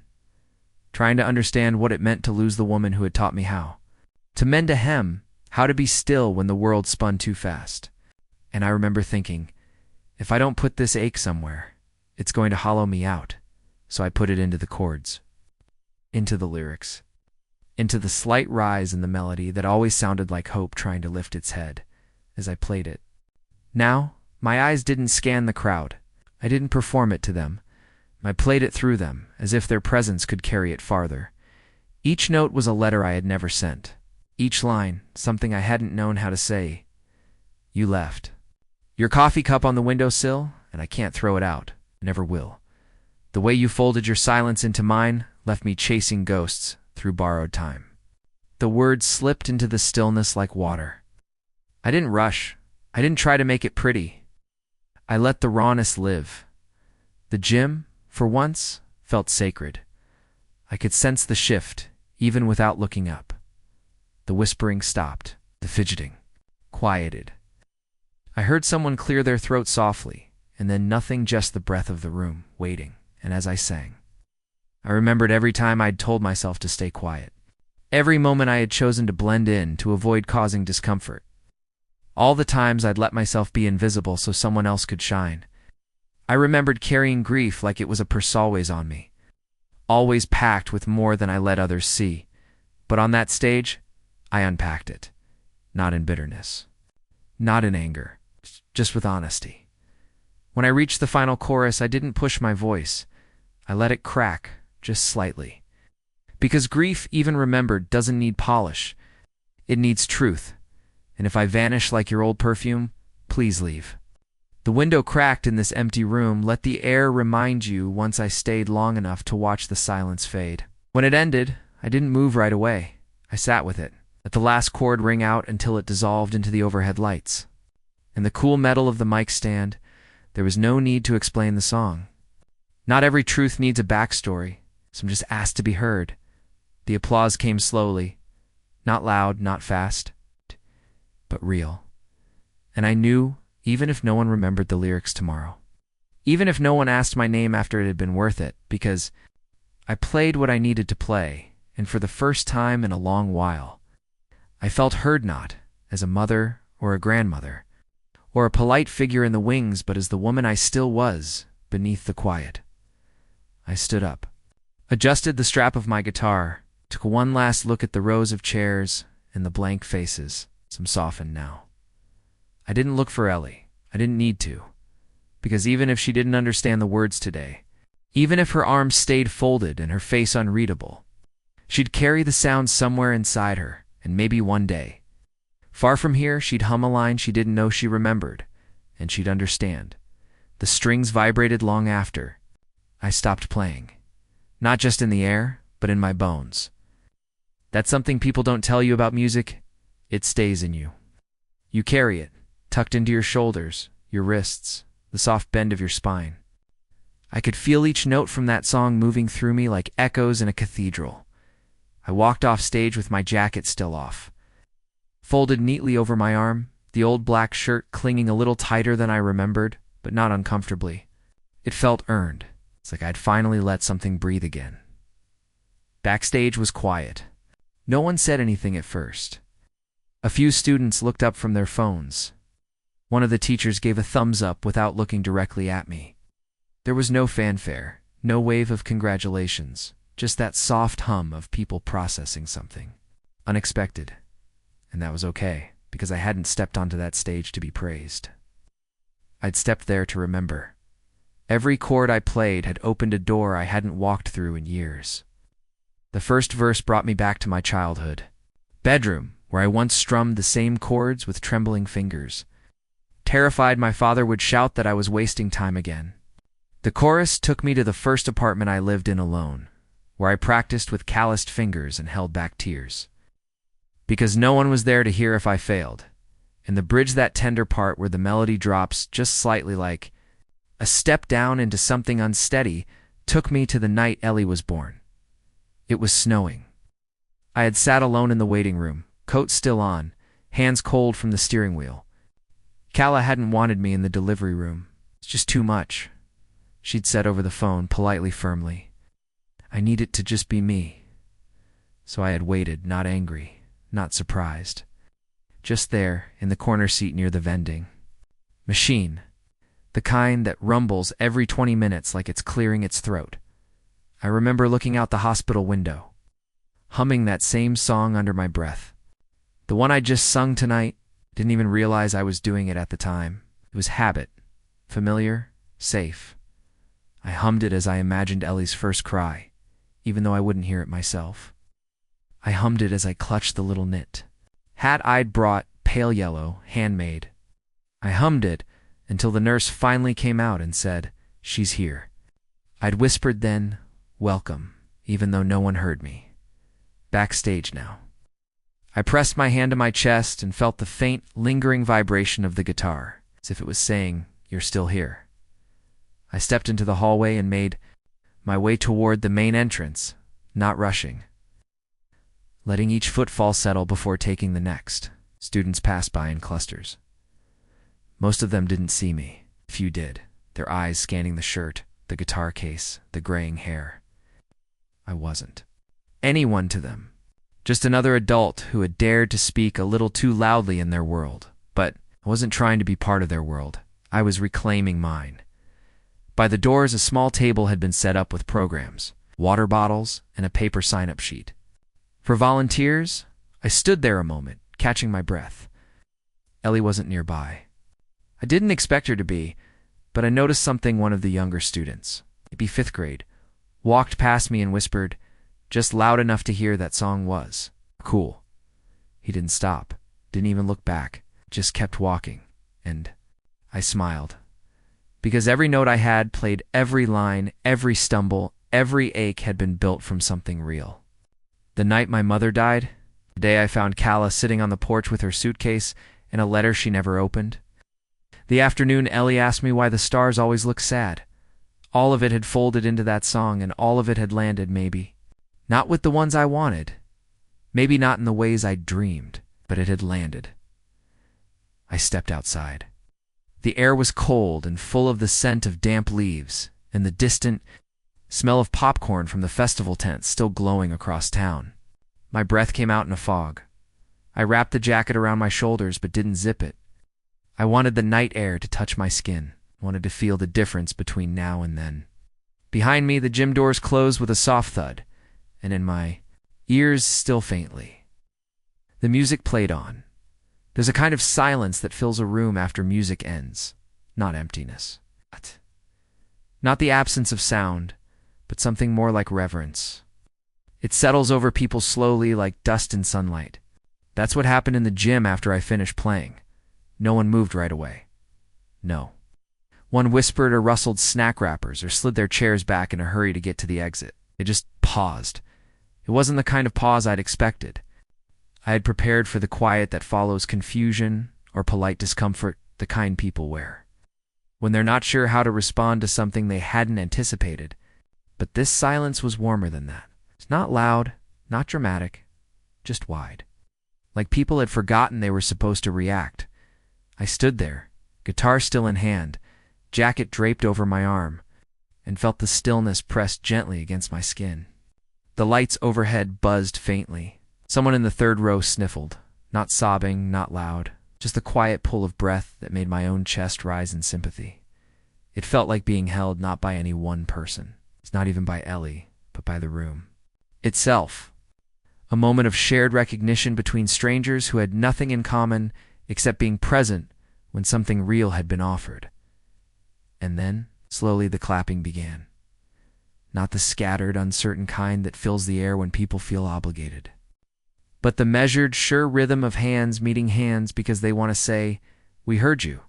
Speaker 1: trying to understand what it meant to lose the woman who had taught me how. To mend a hem, how to be still when the world spun too fast. And I remember thinking, if I don't put this ache somewhere, it's going to hollow me out. So I put it into the chords, into the lyrics, into the slight rise in the melody that always sounded like hope trying to lift its head as I played it. Now, my eyes didn't scan the crowd. I didn't perform it to them. I played it through them, as if their presence could carry it farther. Each note was a letter I had never sent. Each line, something I hadn't known how to say. You left. Your coffee cup on the windowsill, and I can't throw it out. I never will. The way you folded your silence into mine left me chasing ghosts through borrowed time. The words slipped into the stillness like water. I didn't rush. I didn't try to make it pretty. I let the rawness live. The gym, for once, felt sacred. I could sense the shift, even without looking up. The whispering stopped, the fidgeting quieted. I heard someone clear their throat softly, and then nothing, just the breath of the room, waiting. And as I sang, I remembered every time I'd told myself to stay quiet. Every moment I had chosen to blend in to avoid causing discomfort. All the times I'd let myself be invisible so someone else could shine. I remembered carrying grief like it was a purse always on me, always packed with more than I let others see. But on that stage, I unpacked it, not in bitterness, not in anger, just with honesty. When I reached the final chorus, I didn't push my voice. I let it crack, just slightly. Because grief, even remembered, doesn't need polish. It needs truth. And if I vanish like your old perfume, please leave. The window cracked in this empty room. Let the air remind you once I stayed long enough to watch the silence fade. When it ended, I didn't move right away. I sat with it. Let the last chord ring out until it dissolved into the overhead lights. In the cool metal of the mic stand, there was no need to explain the song. Not every truth needs a backstory. Some just asked to be heard. The applause came slowly, not loud, not fast, but real. And I knew, even if no one remembered the lyrics tomorrow, even if no one asked my name after it had been worth it, because I played what I needed to play, and for the first time in a long while, I felt heard not as a mother or a grandmother, or a polite figure in the wings, but as the woman I still was beneath the quiet. I stood up, adjusted the strap of my guitar, took one last look at the rows of chairs and the blank faces, some softened now. I didn't look for Ellie. I didn't need to, because even if she didn't understand the words today, even if her arms stayed folded and her face unreadable, she'd carry the sound somewhere inside her, and maybe one day, far from here, she'd hum a line she didn't know she remembered, and she'd understand. The strings vibrated long after I stopped playing, not just in the air, but in my bones. That's something people don't tell you about music. It stays in you. You carry it, tucked into your shoulders, your wrists, the soft bend of your spine. I could feel each note from that song moving through me like echoes in a cathedral. I walked off stage with my jacket still off, folded neatly over my arm, the old black shirt clinging a little tighter than I remembered, but not uncomfortably. It felt earned. It's like I'd finally let something breathe again. Backstage was quiet. No one said anything at first. A few students looked up from their phones. One of the teachers gave a thumbs up without looking directly at me. There was no fanfare, no wave of congratulations, just that soft hum of people processing something. Unexpected. And that was okay, because I hadn't stepped onto that stage to be praised. I'd stepped there to remember. Every chord I played had opened a door I hadn't walked through in years. The first verse brought me back to my childhood. Bedroom, where I once strummed the same chords with trembling fingers. Terrified my father would shout that I was wasting time again. The chorus took me to the first apartment I lived in alone, where I practiced with calloused fingers and held back tears. Because no one was there to hear if I failed. And the bridge, that tender part where the melody drops just slightly like a step down into something unsteady, took me to the night Ellie was born. It was snowing. I had sat alone in the waiting room, coat still on, hands cold from the steering wheel. Calla hadn't wanted me in the delivery room. It's just too much, she'd said over the phone, politely, firmly. I need it to just be me. So I had waited, not angry, not surprised. Just there, in the corner seat near the vending machine, the kind that rumbles every 20 minutes like it's clearing its throat. I remember looking out the hospital window, humming that same song under my breath. The one I just sung tonight. Didn't even realize I was doing it at the time. It was habit, familiar, safe. I hummed it as I imagined Ellie's first cry, even though I wouldn't hear it myself. I hummed it as I clutched the little knit hat I'd brought, pale yellow, handmade. I hummed it until the nurse finally came out and said, "She's here." I'd whispered then, "Welcome," even though no one heard me. Backstage now. I pressed my hand to my chest and felt the faint, lingering vibration of the guitar, as if it was saying, "You're still here." I stepped into the hallway and made my way toward the main entrance, not rushing, letting each footfall settle before taking the next. Students passed by in clusters. Most of them didn't see me. Few did, their eyes scanning the shirt, the guitar case, the graying hair. I wasn't anyone to them. Just another adult who had dared to speak a little too loudly in their world. But I wasn't trying to be part of their world. I was reclaiming mine. By the doors, a small table had been set up with programs, water bottles, and a paper sign-up sheet. For volunteers, I stood there a moment, catching my breath. Ellie wasn't nearby. I didn't expect her to be, but I noticed something. One of the younger students, maybe 5th grade, walked past me and whispered, just loud enough to hear, that song was cool. He didn't stop, didn't even look back, just kept walking, and I smiled. Because every note I had played, every line, every stumble, every ache had been built from something real. The night my mother died, the day I found Calla sitting on the porch with her suitcase and a letter she never opened. The afternoon Ellie asked me why the stars always look sad. All of it had folded into that song, and all of it had landed, maybe. Not with the ones I wanted. Maybe not in the ways I'd dreamed, but it had landed. I stepped outside. The air was cold and full of the scent of damp leaves, and the distant smell of popcorn from the festival tent still glowing across town. My breath came out in a fog. I wrapped the jacket around my shoulders but didn't zip it. I wanted the night air to touch my skin, wanted to feel the difference between now and then. Behind me, the gym doors closed with a soft thud, and in my ears still faintly. The music played on. There's a kind of silence that fills a room after music ends, not emptiness. Not the absence of sound, but something more like reverence. It settles over people slowly like dust in sunlight. That's what happened in the gym after I finished playing. No one moved right away. No. One whispered or rustled snack wrappers or slid their chairs back in a hurry to get to the exit. They just paused. It wasn't the kind of pause I'd expected. I had prepared for the quiet that follows confusion or polite discomfort, the kind people wear when they're not sure how to respond to something they hadn't anticipated. But this silence was warmer than that. It's not loud, not dramatic, just wide. Like people had forgotten they were supposed to react. I stood there, guitar still in hand, jacket draped over my arm, and felt the stillness pressed gently against my skin. The lights overhead buzzed faintly. Someone in the third row sniffled, not sobbing, not loud, just the quiet pull of breath that made my own chest rise in sympathy. It felt like being held not by any one person. It's not even by Ellie, but by the room itself. A moment of shared recognition between strangers who had nothing in common except being present when something real had been offered. And then, slowly, the clapping began. Not the scattered, uncertain kind that fills the air when people feel obligated, but the measured, sure rhythm of hands meeting hands because they want to say, "We heard you.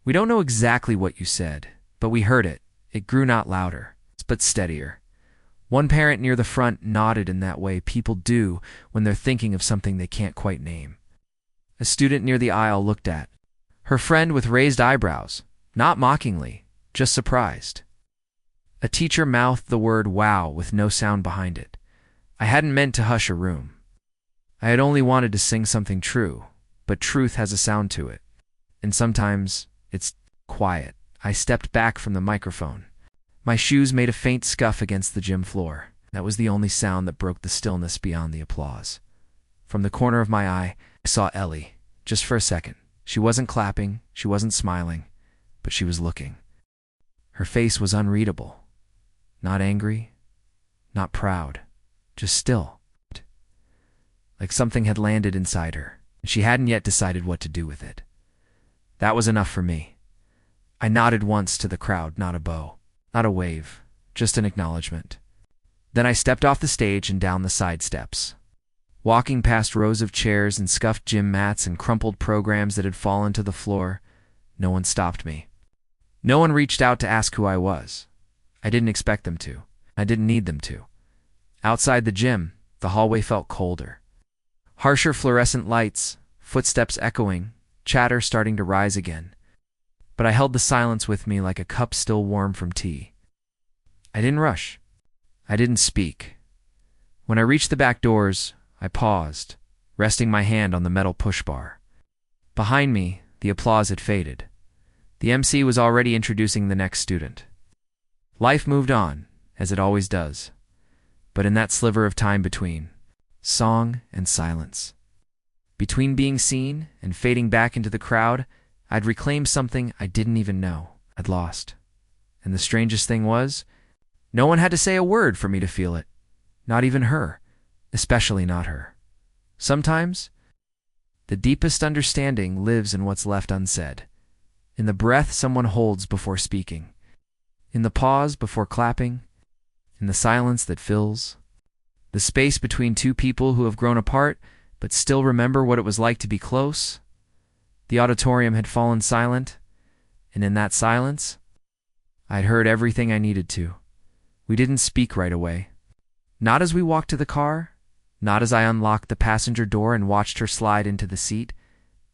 Speaker 1: We don't know exactly what you said, but we heard it." It grew not louder, but steadier. One parent near the front nodded in that way people do when they're thinking of something they can't quite name. A student near the aisle looked at her friend with raised eyebrows, not mockingly, just surprised. A teacher mouthed the word "wow" with no sound behind it. I hadn't meant to hush a room. I had only wanted to sing something true, but truth has a sound to it. And sometimes it's quiet. I stepped back from the microphone. My shoes made a faint scuff against the gym floor. That was the only sound that broke the stillness beyond the applause. From the corner of my eye, I saw Ellie, just for a second. She wasn't clapping, she wasn't smiling, but she was looking. Her face was unreadable. Not angry, not proud, just still. Like something had landed inside her, and she hadn't yet decided what to do with it. That was enough for me. I nodded once to the crowd, not a bow, not a wave, just an acknowledgement. Then I stepped off the stage and down the side steps. Walking past rows of chairs and scuffed gym mats and crumpled programs that had fallen to the floor, no one stopped me. No one reached out to ask who I was. I didn't expect them to. I didn't need them to. Outside the gym, the hallway felt colder. Harsher fluorescent lights, footsteps echoing, chatter starting to rise again. But I held the silence with me like a cup still warm from tea. I didn't rush. I didn't speak. When I reached the back doors, I paused, resting my hand on the metal push bar. Behind me, the applause had faded. The MC was already introducing the next student. Life moved on, as it always does. But in that sliver of time between, song and silence. Between being seen and fading back into the crowd, I'd reclaimed something I didn't even know I'd lost. And the strangest thing was, no one had to say a word for me to feel it. Not even her, especially not her. Sometimes, the deepest understanding lives in what's left unsaid, in the breath someone holds before speaking, in the pause before clapping, in the silence that fills, the space between two people who have grown apart but still remember what it was like to be close. The auditorium had fallen silent, and in that silence, I'd heard everything I needed to. We didn't speak right away. Not as we walked to the car, not as I unlocked the passenger door and watched her slide into the seat,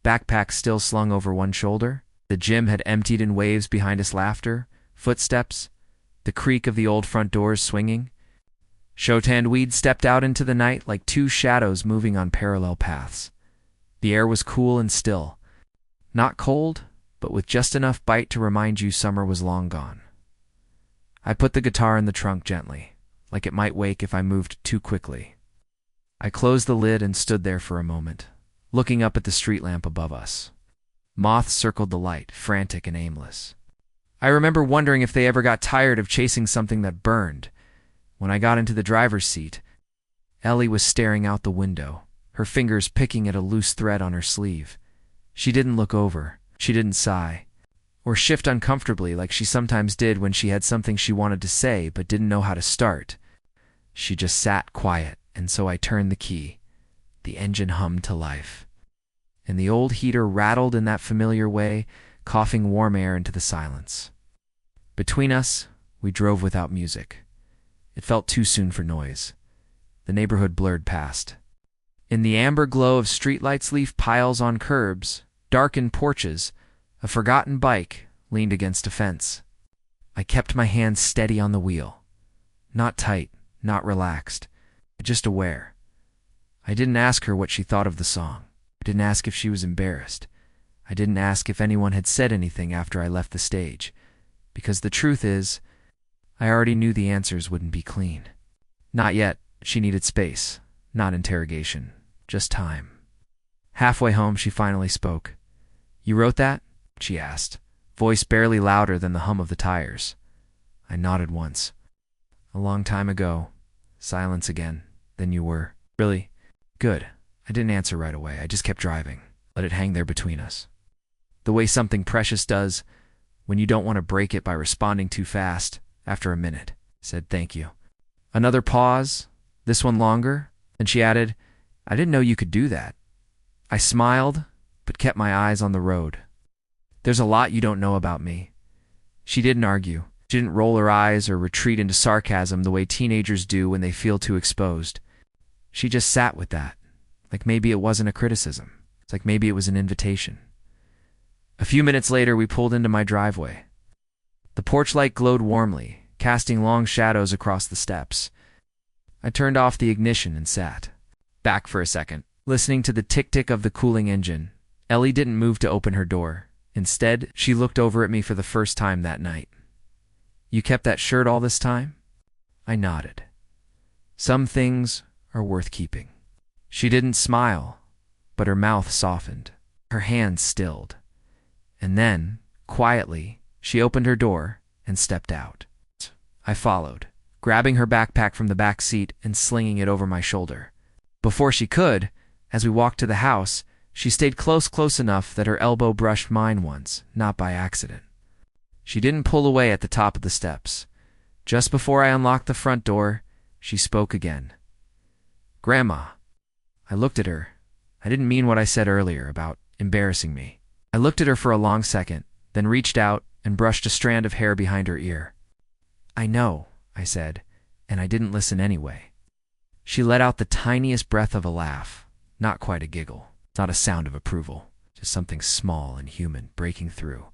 Speaker 1: backpack still slung over one shoulder. The gym had emptied in waves behind us, laughter, footsteps, the creak of the old front doors swinging. Shotand we'd stepped out into the night like two shadows moving on parallel paths. The air was cool and still. Not cold, but with just enough bite to remind you summer was long gone. I put the guitar in the trunk gently, like it might wake if I moved too quickly. I closed the lid and stood there for a moment, looking up at the street lamp above us. Moths circled the light, frantic and aimless. I remember wondering if they ever got tired of chasing something that burned. When I got into the driver's seat, Ellie was staring out the window, her fingers picking at a loose thread on her sleeve. She didn't look over, she didn't sigh, or shift uncomfortably like she sometimes did when she had something she wanted to say but didn't know how to start. She just sat quiet, and so I turned the key. The engine hummed to life, and the old heater rattled in that familiar way, coughing warm air into the silence. Between us, we drove without music. It felt too soon for noise. The neighborhood blurred past. In the amber glow of streetlights, leaf piles on curbs, darkened porches, a forgotten bike leaned against a fence. I kept my hands steady on the wheel. Not tight, not relaxed, just aware. I didn't ask her what she thought of the song. I didn't ask if she was embarrassed. I didn't ask if anyone had said anything after I left the stage. Because the truth is, I already knew the answers wouldn't be clean. Not yet. She needed space, not interrogation, just time. Halfway home, she finally spoke. "You wrote that?" she asked, voice barely louder than the hum of the tires. I nodded once. "A long time ago." Silence again. "Then you were." "Really?" "Good." I didn't answer right away. I just kept driving. Let it hang there between us. The way something precious does when you don't want to break it by responding too fast. After a minute, said, "Thank you." Another pause, this one longer, and she added, "I didn't know you could do that." I smiled, but kept my eyes on the road. "There's a lot you don't know about me." She didn't argue. She didn't roll her eyes or retreat into sarcasm the way teenagers do when they feel too exposed. She just sat with that, like maybe it wasn't a criticism. It's like maybe it was an invitation. A few minutes later, we pulled into my driveway. The porch light glowed warmly, casting long shadows across the steps. I turned off the ignition and sat back for a second, listening to the tick-tick of the cooling engine. Ellie didn't move to open her door. Instead, she looked over at me for the first time that night. "You kept that shirt all this time?" I nodded. Some things are worth keeping. She didn't smile, but her mouth softened. Her hands stilled. And then, quietly, she opened her door and stepped out. I followed, grabbing her backpack from the back seat and slinging it over my shoulder. Before she could, as we walked to the house, she stayed close enough that her elbow brushed mine once, not by accident. She didn't pull away at the top of the steps. Just before I unlocked the front door, she spoke again. "Grandma." I looked at her. I didn't mean what I said earlier about embarrassing me. I looked at her for a long second, then reached out and brushed a strand of hair behind her ear. "I know," I said, and I didn't listen anyway. She let out the tiniest breath of a laugh, not quite a giggle, not a sound of approval, just something small and human breaking through.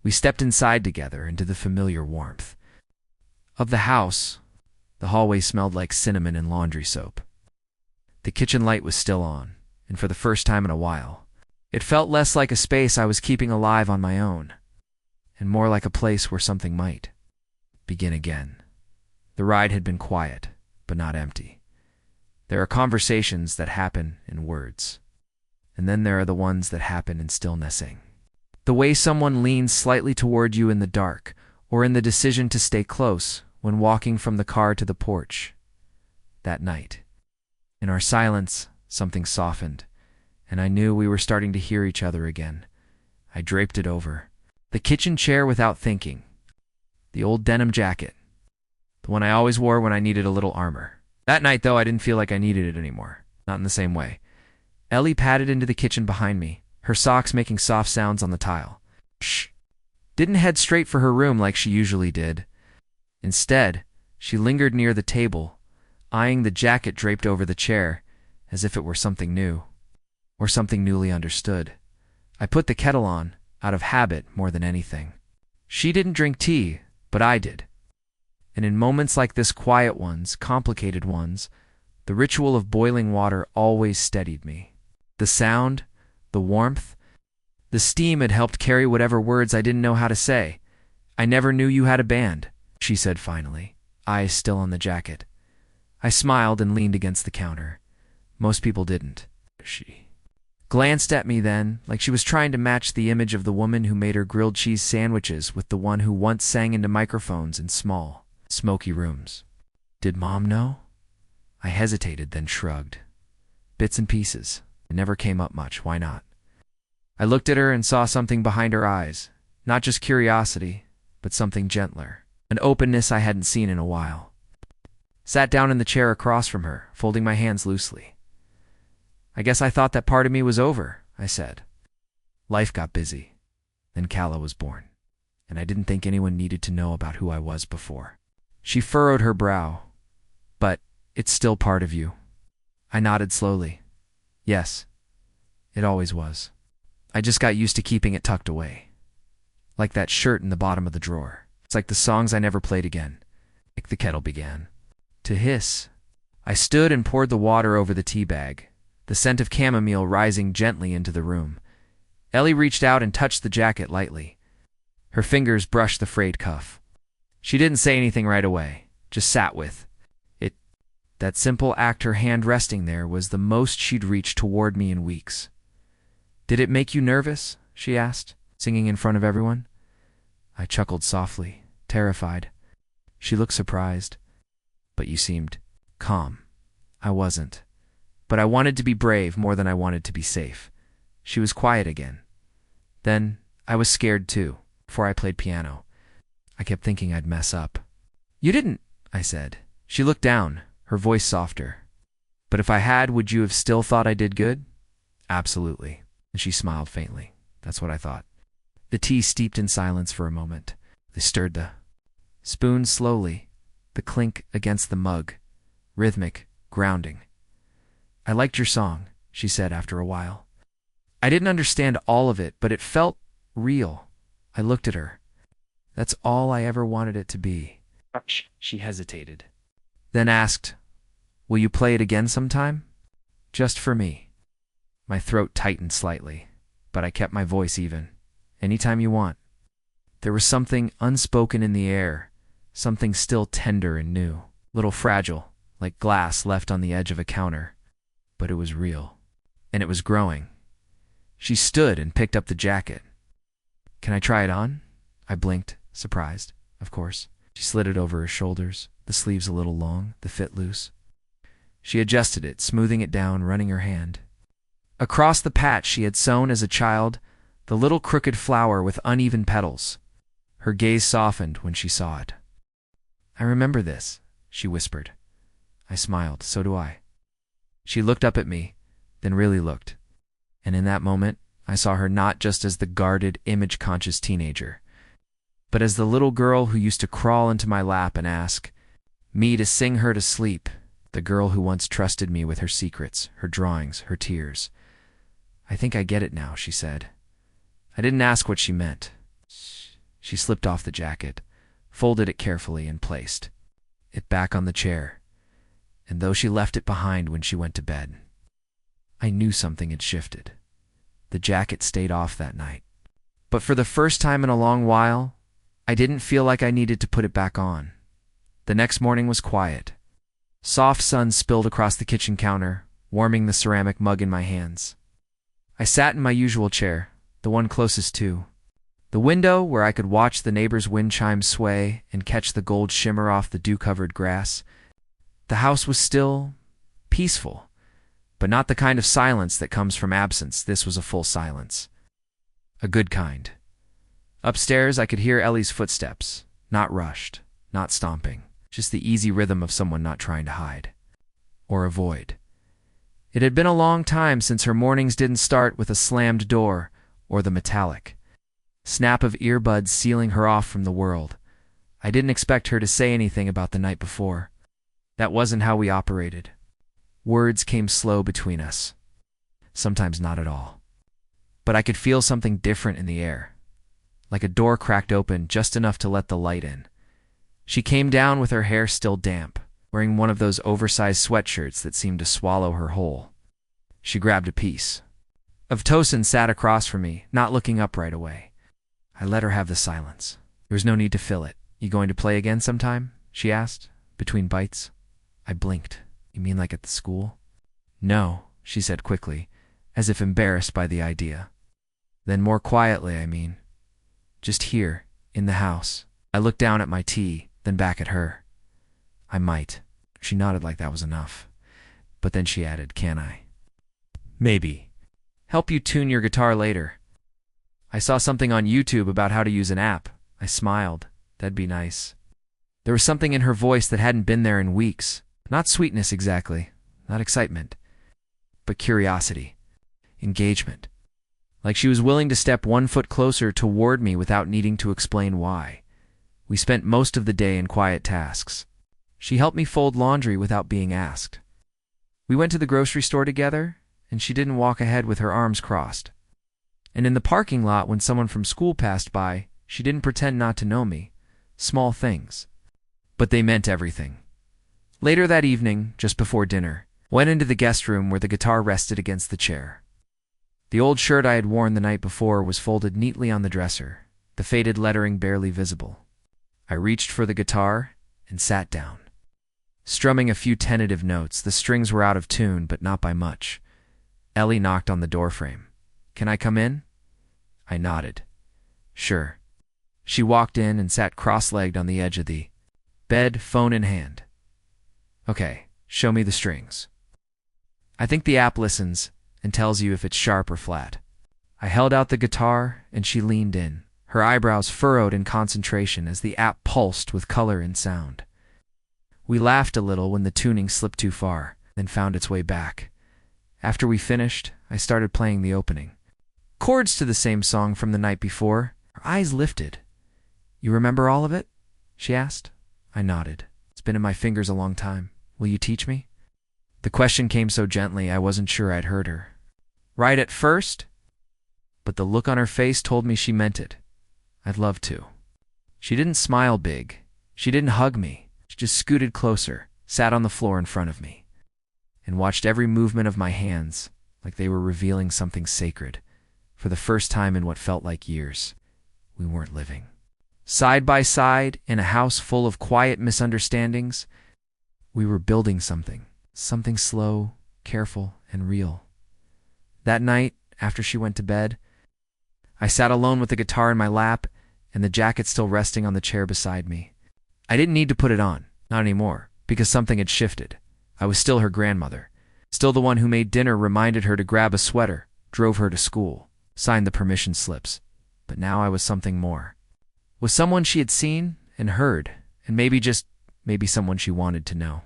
Speaker 1: We stepped inside together into the familiar warmth of the house. The hallway smelled like cinnamon and laundry soap. The kitchen light was still on, and for the first time in a while, it felt less like a space I was keeping alive on my own, and more like a place where something might begin again. The ride had been quiet, but not empty. There are conversations that happen in words, and then there are the ones that happen in stillnessing. The way someone leans slightly toward you in the dark, or in the decision to stay close when walking from the car to the porch. That night, in our silence, something softened, and I knew we were starting to hear each other again. I draped it over. The kitchen chair without thinking. The old denim jacket. The one I always wore when I needed a little armor. That night, though, I didn't feel like I needed it anymore. Not in the same way. Ellie padded into the kitchen behind me, her socks making soft sounds on the tile. Shh. Didn't head straight for her room like she usually did. Instead, she lingered near the table, eyeing the jacket draped over the chair, as if it were something new, or something newly understood. I put the kettle on, out of habit more than anything. She didn't drink tea, but I did. And in moments like this, quiet ones, complicated ones, the ritual of boiling water always steadied me. The sound, the warmth, the steam had helped carry whatever words I didn't know how to say. "I never knew you had a band," she said finally, eyes still on the jacket. I smiled and leaned against the counter. Most people didn't. She glanced at me then, like she was trying to match the image of the woman who made her grilled cheese sandwiches with the one who once sang into microphones in small, smoky rooms. Did Mom know? I hesitated, then shrugged. Bits and pieces. It never came up much. Why not? I looked at her and saw something behind her eyes. Not just curiosity, but something gentler. An openness I hadn't seen in a while. Sat down in the chair across from her, folding my hands loosely. I guess I thought that part of me was over, I said. Life got busy. Then Calla was born. And I didn't think anyone needed to know about who I was before. She furrowed her brow. But it's still part of you. I nodded slowly. Yes, it always was. I just got used to keeping it tucked away. Like that shirt in the bottom of the drawer. It's like the songs I never played again. Like the kettle began to hiss. I stood and poured the water over the tea bag, the scent of chamomile rising gently into the room. Ellie reached out and touched the jacket lightly. Her fingers brushed the frayed cuff. She didn't say anything right away, just sat with it. That simple act, her hand resting there, was the most she'd reached toward me in weeks. Did it make you nervous? She asked, singing in front of everyone. I chuckled softly, terrified. She looked surprised. But you seemed calm. I wasn't. But I wanted to be brave more than I wanted to be safe. She was quiet again. Then I was scared too, before I played piano. I kept thinking I'd mess up. You didn't, I said. She looked down, her voice softer. But if I had, would you have still thought I did good? Absolutely. And she smiled faintly. That's what I thought. The tea steeped in silence for a moment. They stirred the spoon slowly, the clink against the mug, rhythmic, grounding. I liked your song, she said after a while. I didn't understand all of it, but it felt real. I looked at her. That's all I ever wanted it to be. She hesitated. Then asked, will you play it again sometime? Just for me. My throat tightened slightly, but I kept my voice even. Anytime you want. There was something unspoken in the air, something still tender and new, little fragile, like glass left on the edge of a counter. But it was real, and it was growing. She stood and picked up the jacket. Can I try it on? I blinked, surprised, of course. She slid it over her shoulders, the sleeves a little long, the fit loose. She adjusted it, smoothing it down, running her hand. Across the patch she had sewn as a child, the little crooked flower with uneven petals. Her gaze softened when she saw it. I remember this, she whispered. I smiled. So do I. She looked up at me, then really looked. And in that moment, I saw her not just as the guarded, image-conscious teenager, but as the little girl who used to crawl into my lap and ask me to sing her to sleep, the girl who once trusted me with her secrets, her drawings, her tears. I think I get it now, she said. I didn't ask what she meant. She slipped off the jacket, folded it carefully, and placed it back on the chair. And though she left it behind when she went to bed, I knew something had shifted. The jacket stayed off that night. But for the first time in a long while, I didn't feel like I needed to put it back on. The next morning was quiet. Soft sun spilled across the kitchen counter, warming the ceramic mug in my hands. I sat in my usual chair, the one closest to the window where I could watch the neighbor's wind chimes sway and catch the gold shimmer off the dew-covered grass. The house was still, peaceful, but not the kind of silence that comes from absence. This was a full silence. A good kind. Upstairs, I could hear Ellie's footsteps, not rushed, not stomping, just the easy rhythm of someone not trying to hide or avoid. It had been a long time since her mornings didn't start with a slammed door or the metallic snap of earbuds sealing her off from the world. I didn't expect her to say anything about the night before. That wasn't how we operated. Words came slow between us. Sometimes not at all. But I could feel something different in the air, like a door cracked open just enough to let the light in. She came down with her hair still damp, wearing one of those oversized sweatshirts that seemed to swallow her whole. She grabbed a piece of toast and sat across from me, not looking up right away. I let her have the silence. There was no need to fill it. You going to play again sometime? She asked, between bites. I blinked. You mean like at the school? No, she said quickly. as if embarrassed by the idea. Then more quietly, just here, in the house. I looked down at my tea, then back at her. I might. She nodded like that was enough. But then she added, can I? Maybe. Help you tune your guitar later. I saw something on YouTube about how to use an app. I smiled. That'd be nice. There was something in her voice that hadn't been there in weeks. Not sweetness exactly, not excitement, but curiosity, engagement. Like she was willing to step 1 foot closer toward me without needing to explain why. We spent most of the day in quiet tasks. She helped me fold laundry without being asked. We went to the grocery store together, and she didn't walk ahead with her arms crossed. And in the parking lot when someone from school passed by, she didn't pretend not to know me. Small things. But they meant everything. Later that evening, just before dinner, went into the guest room where the guitar rested against the chair. The old shirt I had worn the night before was folded neatly on the dresser, the faded lettering barely visible. I reached for the guitar and sat down. Strumming a few tentative notes, the strings were out of tune, but not by much. Ellie knocked on the doorframe. Can I come in? I nodded. Sure. She walked in and sat cross-legged on the edge of the bed, phone in hand. Okay, show me the strings. I think the app listens and tells you if it's sharp or flat. I held out the guitar and she leaned in, her eyebrows furrowed in concentration as the app pulsed with color and sound. We laughed a little when the tuning slipped too far, then found its way back. After we finished, I started playing the opening. Chords to the same song from the night before. Her eyes lifted. You remember all of it? She asked. I nodded. It's been in my fingers a long time. Will you teach me? The question came so gently I wasn't sure I'd heard her. Right at first? But the look on her face told me she meant it. I'd love to. She didn't smile big. She didn't hug me. She just scooted closer, sat on the floor in front of me, and watched every movement of my hands like they were revealing something sacred. For the first time in what felt like years, we weren't living. Side by side, in a house full of quiet misunderstandings, we were building something slow, careful, and real. That night, after she went to bed, I sat alone with the guitar in my lap and the jacket still resting on the chair beside me. I didn't need to put it on, not anymore, because something had shifted. I was still her grandmother, still the one who made dinner, reminded her to grab a sweater, drove her to school, signed the permission slips. But now I was something more. Was someone she had seen and heard, and maybe someone she wanted to know.